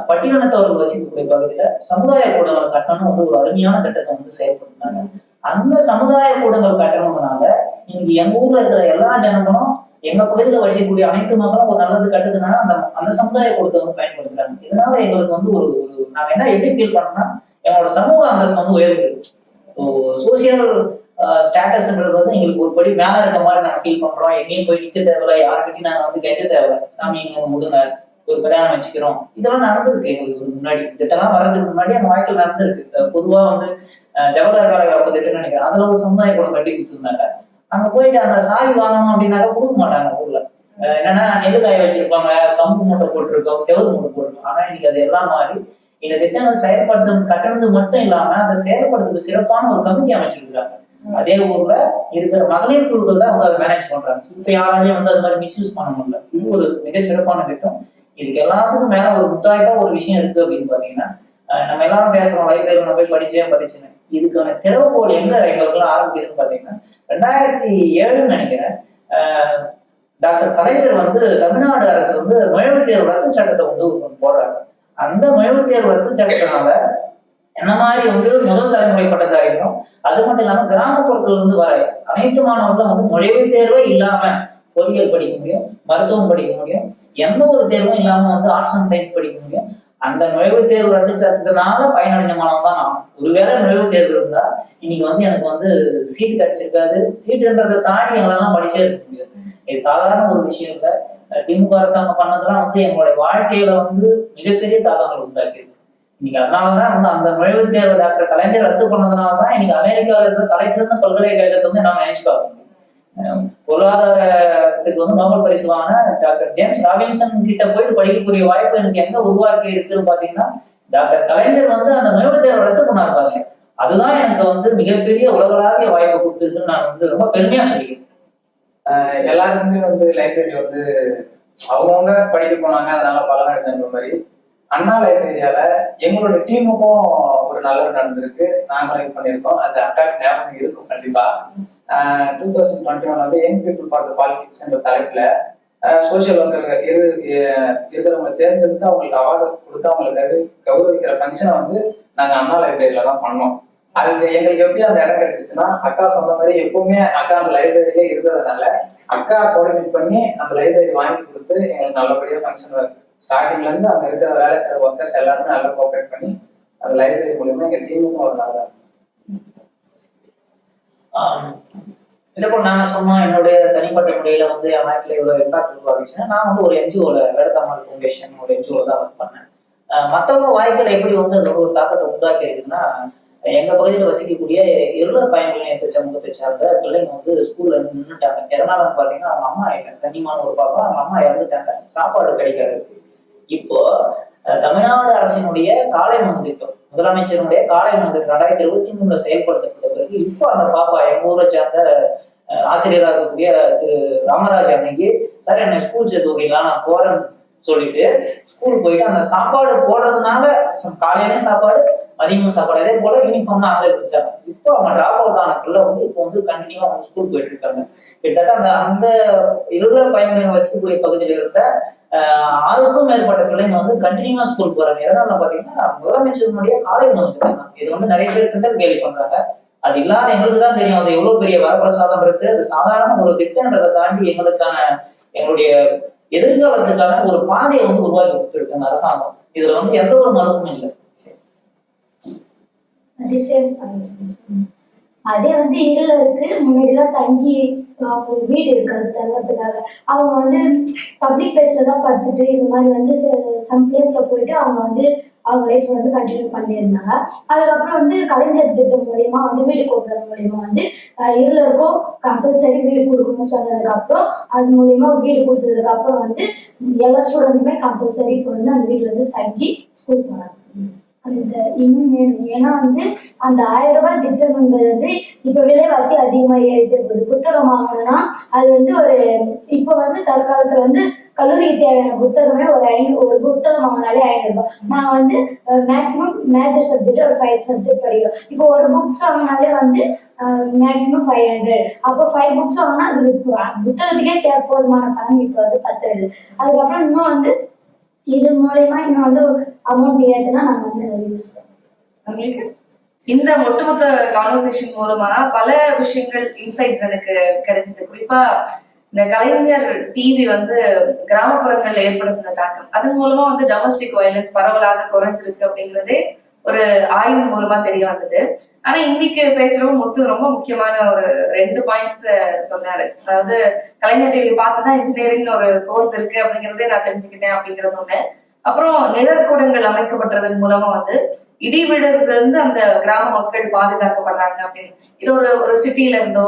பட்டியலினத்தவர்கள் வசிக்கக்கூடிய பகுதியில சமுதாய கூடங்கள் கட்டணம் வந்து ஒரு அருமையான திட்டத்தை வந்து செயல்படுத்தினாங்க. அந்த சமுதாய கூடங்கள் கட்டணம்னால இன்னைக்கு எங்க ஊர்ல இருக்கிற எல்லா ஜனங்களும் எங்க பகுதியில வசிக்கக்கூடிய அனைத்து மக்களும் ஒரு நல்லது கட்டுதுன்னா அந்த சமுதாய கூடத்தை வந்து பயன்படுத்துறாங்க. இதனால எங்களுக்கு வந்து ஒரு நாங்க என்ன எப்படி ஃபீல் பண்ணோம்னா எங்களோட சமூக அந்தஸ்து வந்து உயர்வு. சோசியல் ஸ்டேட்டஸ்ன்றது வந்து எங்களுக்கு ஒரு படி மேல இருக்க மாதிரி நாங்க ஃபீல் பண்றோம். எங்கேயும் போய் நிச்சய தேவையில்ல, யாருக்கிட்டையும் நாங்க வந்து கெஞ்ச தேவையில்ல, சாமி நீங்க முடுங்க ஒரு கல்யாணம் வச்சுக்கிறோம். இதெல்லாம் நடந்திருக்கு எங்களுக்கு முன்னாடி. இதெல்லாம் வர்றதுக்கு முன்னாடி அந்த வாழ்க்கையில் நடந்திருக்கு. பொதுவா வந்து ஜவஹர் கால காப்பு திட்டம்னு நினைக்கிறேன், அதுல ஒரு சமுதாய கூட கட்டி கொடுத்துருந்தாங்க. அங்க போயிட்டு அந்த சாவி வாங்கணும் அப்படின்னாக்க கொடுக்க மாட்டாங்க ஊர்ல. என்னன்னா நெல் காய வச்சிருப்பாங்க, கம்பு மூட்டை போட்டிருக்கோம், கெவுரு மூட்டை போட்டிருக்கோம். ஆனா இன்னைக்கு அது எல்லாம் மாறி இந்த திட்டங்கள் செயல்படுத்த கட்டணது மட்டும் இல்லாம அதை செயல்படுறதுக்கு சிறப்பான ஒரு கமிட்டி அமைச்சிருக்காங்க. அதே ஊர்ல இருக்கிற மகளிர் குழுக்கள் தான் அவங்க அதை மேனேஜ் பண்றாங்க. இப்ப யாராலையும் வந்து அது மாதிரி மிஸ்யூஸ் பண்ண முடியல. இது ஒரு மிகச்சிறப்பான திட்டம். இதுக்கு எல்லாத்துக்கும் மேல ஒரு முத்தாய்ப்பா ஒரு விஷயம் இருக்கு அப்படின்னு பாத்தீங்கன்னா, நம்ம எல்லாரும் பேசுறோம் லைப்ரரியில நான் போய் படிச்சேன்னு. இதுக்கான திறவுகோல் எங்க எங்களுக்குலாம் ஆரம்பிக்குதுன்னு பாத்தீங்கன்னா 2007 நினைக்கிறேன். டாக்டர் கலைஞர் வந்து தமிழ்நாடு அரசு வந்து நுழைவுத் தேர்வு ரத்து சட்டத்தை வந்து போடுறாங்க. அந்த நுழைவுத் தேர்வு ரத்து சட்டத்தினால என்ன மாதிரி வந்து முதல் தலைமுறை பட்டதாரிகளும் அது மட்டும் இல்லாம கிராமப்புறத்துல இருந்து வர அனைத்து மாணவர்களும் வந்து நுழைவுத் தேர்வே இல்லாம பொறியியல் படிக்க முடியும், மருத்துவம் படிக்க முடியும், எந்த ஒரு தேர்வும் இல்லாம வந்து ஆர்ட்ஸ் அண்ட் சயின்ஸ் படிக்க முடியும். அந்த நுழைவுத் தேர்வு ரத்து சட்டத்தினால பயனடைஞ்ச மாணவன் தான் நான். ஒருவேளை நுழைவுத் தேர்வு இருந்தா இன்னைக்கு வந்து எனக்கு வந்து சீட் கிடைச்சிருக்காது. சீட்டுன்றதை தாண்டி எங்களெல்லாம் படிச்சே இருக்க முடியாது. இது சாதாரண ஒரு விஷயம் இல்லை. திமுக அரசாங்கம் பண்ணதெல்லாம் வந்து எங்களுடைய வாழ்க்கையில வந்து மிகப்பெரிய தாக்கங்கள் உண்டாக்கியிருக்கு. இன்னைக்கு அதனாலதான் வந்து அந்த நுழைவுத் தேர்வு டாக்டர் கலைஞர் ரத்து பண்ணதுனாலதான் இன்னைக்கு அமெரிக்காவில் இருக்கிற தலை சிறந்த பல்கலைக்கழகத்தை வந்து நம்ம நினைச்சு பார்க்க முடியும். பொருளாதாரத்துக்கு வந்து நோபல் பரிசு வாங்கின டாக்டர் ஜேம்ஸ் ராபின்சன் கிட்ட போயிட்டு படிக்கக்கூடிய வாய்ப்பு எனக்கு எங்க உருவாக்கி இருக்குன்னு பாத்தீங்கன்னா டாக்டர் கலைஞர் வந்து அந்த நுழைவுத் தேர்வை ரத்து பண்ணாரு பாருங்க. அதுதான் எனக்கு வந்து மிகப்பெரிய உலகளாவிய வாய்ப்பை கொடுத்துருக்குன்னு நான் வந்து ரொம்ப பெருமையா சொல்லிக்கிறேன். எல்லாருக்குமே வந்து லைப்ரரி வந்து அவங்கவுங்க படிக்க போனாங்க, அதனால பலன் எடுத்துன்ற மாதிரி அண்ணா லைப்ரரியால எங்களோட டீமுக்கும் ஒரு நல்லது நடந்திருக்கு. நாங்களும் இது பண்ணியிருக்கோம். அது அக்காவுக்கு ஞாபகம் இருக்கும் கண்டிப்பா. 2021 வந்து young people for the politics என்ற தலைப்புல சோசியல் ஒர்க்கர்கள் இருக்கிறவங்க தேர்ந்தெடுத்து அவங்களுக்கு அவார்டு கொடுத்து அவங்களுக்கு கௌரவிக்கிற ஃபங்க்ஷனை வந்து நாங்க அண்ணா லைப்ரரியில தான் பண்ணோம். அதுக்கு எங்களுக்கு எப்படி அந்த இடம் கிடைச்சிச்சுன்னா, அக்கா சொன்ன மாதிரி எப்பவுமே அக்கா அந்த லைப்ரரியிலே இருந்ததுனால அக்கா கோஆர்டினேட் பண்ணி அந்த லைப்ரரி வாங்கி கொடுத்து எங்களுக்கு நல்லபடியா ஃபங்க்ஷன் ஸ்டார்டிங்ல இருந்து அங்க இருக்கிற வேலை செய்யற ஒர்க்கர்ஸ் எல்லாருமே நல்லா கோஆப்ரேட் பண்ணி அந்த லைப்ரரி மூலமா எங்க டீமுக்கும் ஒரு நல்லா இதேபோல் நான் சொன்னா என்னுடைய தனிப்பட்ட முறையில வந்து என் நாட்டில் இவ்வளவு இம்பாக்ட் உருவாகிச்சுன்னா, நான் வந்து ஒரு என்ஜிஓல வேடத்தாமல் ஃபவுண்டேஷன் ஒரு என்ஜிஓ தான் ஒர்க் பண்ணேன். மற்றவங்க வாழ்க்கையில எப்படி வந்து அந்த ஒரு தாக்கத்தை உண்டாக்கி இருக்குன்னா, எங்க பகுதியில் வசிக்கக்கூடிய இருளர் பயன்கள் சமூகத்தை சார்ந்த பிள்ளைங்க வந்து ஸ்கூல்ல நின்றுட்டாங்க. எதனாலன்னு பாத்தீங்கன்னா, அவங்க அம்மா கண்ணியமான ஒரு பாப்பா, அவங்க அம்மா இறந்துட்டாங்க, சாப்பாடு கிடைக்காது. இப்போ தமிழ்நாடு அரசினுடைய காலை உணவு திட்டம், முதலமைச்சருடைய காலை உணவு திட்டம் 2023 செயல்படுத்தப்பட்ட பிறகு இப்போ அந்த பாப்பா எங்க ஊரை சார்ந்த ஆசிரியராக இருக்கக்கூடிய திரு ராமராஜ் அன்னைக்கு, சார் என்ன ஸ்கூல் சேர்த்து விடுறீங்களா, நான் போறேன்னு சொல்லிட்டு ஸ்கூல் போயிட்டு அந்த சாப்பாடு போடுறதுனால காலையிலேயும் சாப்பாடு, மதியமும் சாப்பாடு, அதே போல யூனிஃபார்ம் தான் அவங்களே கொடுத்தாங்க. இப்போ அவங்க டிராப் அவுட் ஆன பிள்ளை வந்து இப்போ வந்து கண்டினியூவா அவங்க ஸ்கூல் போயிட்டு இருக்காங்க. கிட்டத்தட்ட அந்த இருளர் பயன்கள் வசிக்கக்கூடிய பகுதியில் இருந்த 6க்கும் மேற்பட்ட பிள்ளைங்க வந்து கண்டினியூவா ஸ்கூல் போறாங்க. எதனால பாத்தீங்கன்னா முதலமைச்சருடைய காலை உணவு திட்டம். இது வந்து நிறைய பேர் கிட்ட கேள்வி பண்றாங்க. அது இல்லாத எங்களுக்கு தான் தெரியும் அது எவ்வளவு பெரிய வரப்பிரசாதம் இருக்கு. அது சாதாரண ஒரு திட்டன்றதை தாண்டி எங்களுடைய எதிர்காலத்துக்கான ஒரு பாதையை வந்து உருவாக்கி கொடுத்துருக்கு அரசாங்கம். இதுல வந்து எந்த ஒரு மறுப்பும் இல்லை. அதே வந்து இருளருக்கு முன்னாடிலாம் தங்கி ஒரு வீடு இருக்காது தங்கறதுக்காக. அவங்க வந்து பப்ளிக் பிளேஸ்ல தான் படுத்துட்டு இந்த மாதிரி வந்து சம் பிளேஸ்ல போயிட்டு அவங்க வந்து அவங்க லைஃப் வந்து கண்டினியூ பண்ணியிருந்தாங்க. அதுக்கப்புறம் வந்து கலைஞர் திட்டம் மூலியமா வந்து வீடு கொடுக்கறது மூலியமா வந்து இருளருக்கும் கம்பல்சரி வீடு கொடுக்கணும்னு சொன்னதுக்கு அப்புறம் அது மூலியமா வீடு கொடுத்ததுக்கு அப்புறம் வந்து எல்லா ஸ்டூடெண்ட்டுமே கம்பல்சரி இப்போ வந்து அந்த வீட்டுல வந்து தங்கி ஸ்கூல் போறாங்க. அந்த இன்னும் வேணும். ஏன்னா வந்து அந்த 1000 ரூபாய் திட்டம்ன்றது வந்து இப்ப விலைவாசி அதிகமா ஏறிட்டே போகுது. புத்தகம் வாங்கணும்னா அது வந்து ஒரு இப்ப வந்து தற்காலத்துல வந்து கல்லூரிக்கு தேவையான புத்தகமே ஒரு புத்தகம் வாங்கினாலே 500 ரூபாய். நான் வந்து மேக்சிமம் மேஜர் சப்ஜெக்ட் ஒரு 5 சப்ஜெக்ட் படிக்கிறோம். இப்போ ஒரு புக்ஸ் வாங்கினாலே வந்து மேக்சிமம் 500. அப்போ 5 புக்ஸ் வாங்கினா அது புத்தகத்துக்கே போதுமான பணம் இப்போ வந்து பத்துறது. அதுக்கப்புறம் இன்னும் வந்து இது மூலயமா இன்னும் வந்து அமௌண்ட் ஏற்றுனா நாங்கள் வந்து யூஸ் உங்களுக்கு இந்த ஒட்டுமொத்த கான்வர்சேஷன் மூலமா பல விஷயங்கள் இன்சைட்ஸ் எனக்கு கிடைச்சது. குறிப்பா இந்த கலைஞர் டிவி வந்து கிராமப்புறங்கள்ல ஏற்படுத்தின தாக்கம், அதன் மூலமா வந்து டொமஸ்டிக் வயலன்ஸ் பரவலாக குறைஞ்சிருக்கு அப்படிங்கிறதே ஒரு ஆய்வு மூலமா தெரிய வந்தது. ஆனா இன்னைக்கு பேசுறவங்க முத்து ரொம்ப முக்கியமான ஒரு 2 பாயிண்ட்ஸ் சொன்னாரு. அதாவது கலைஞர் டிவி பார்த்துதான் இன்ஜினியரிங் ஒரு கோர்ஸ் இருக்கு அப்படிங்கிறதே நான் தெரிஞ்சுக்கிட்டேன் அப்படிங்கிறது ஒண்ணு. அப்புறம் நிழற்கூடங்கள் அமைக்கப்பட்டதன் மூலமா வந்து இடி விழுறதுல இருந்து அந்த கிராம மக்கள் பாதுகாக்கப்படுறாங்க அப்படின்னு. இது ஒரு சிட்டில இருந்தோ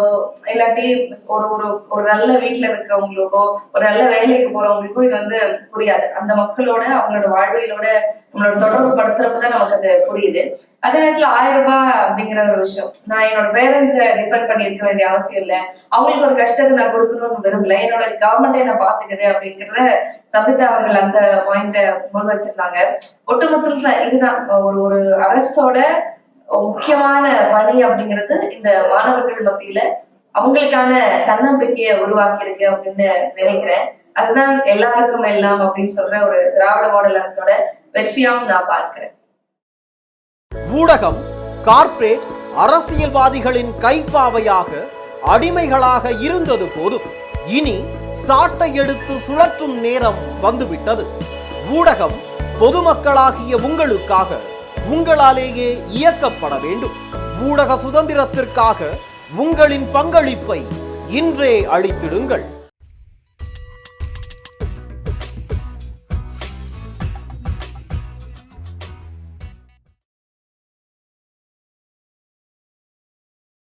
இல்லாட்டி ஒரு நல்ல வீட்டுல இருக்கவங்களுக்கோ ஒரு நல்ல வேலைக்கு போறவங்களுக்கோ இது வந்து புரியாது. அந்த மக்களோட அவங்களோட வாழ்வியலோட நம்மளோட தொடர்பு படுத்துறப்பதான் நமக்கு அது புரியுது. அதே நேரத்துல 1000 ரூபாய் அப்படிங்கிற ஒரு விஷயம், நான் என்னோட பேரண்ட்ஸை டிபெண்ட் பண்ணி இருக்க வேண்டிய அவசியம் இல்லை, அவங்களுக்கு ஒரு கஷ்டத்தை நான் கொடுக்கணும்னு விரும்பல, என்னோட கவர்மெண்டே நான் பாத்துக்குது அப்படிங்கிறத சபிதா அவர்கள் அந்த பாயிண்ட முன் வச்சிருந்தாங்க. ஒட்டுமொத்தத்துல இதுதான் ஒரு அரசோட முக்கியமான பணி அப்படிங்கிறது இந்த மாணவர்கள் மத்தியில அவங்களுக்கான தன்னம்பிக்கையை உருவாக்கி இருக்கு அப்படின்னு நினைக்கிறேன். அதுதான் எல்லாருக்கும் எல்லாம் அப்படின்னு சொல்ற ஒரு திராவிட மாடல் அரசோட வெற்றியாவும் நான் பார்க்கிறேன். ஊடகம் கார்ப்பரேட் அரசியல்வாதிகளின் கைப்பாவையாக அடிமைகளாக இருந்தது போதும், இனி சாட்டை எடுத்து சுழற்றும் நேரம் வந்துவிட்டது. ஊடகம் பொதுமக்களாகிய உங்களுக்காக உங்களாலேயே இயக்கப்பட வேண்டும். ஊடக சுதந்திரத்திற்காக உங்களின் பங்களிப்பை இன்றே அளித்திடுங்கள்.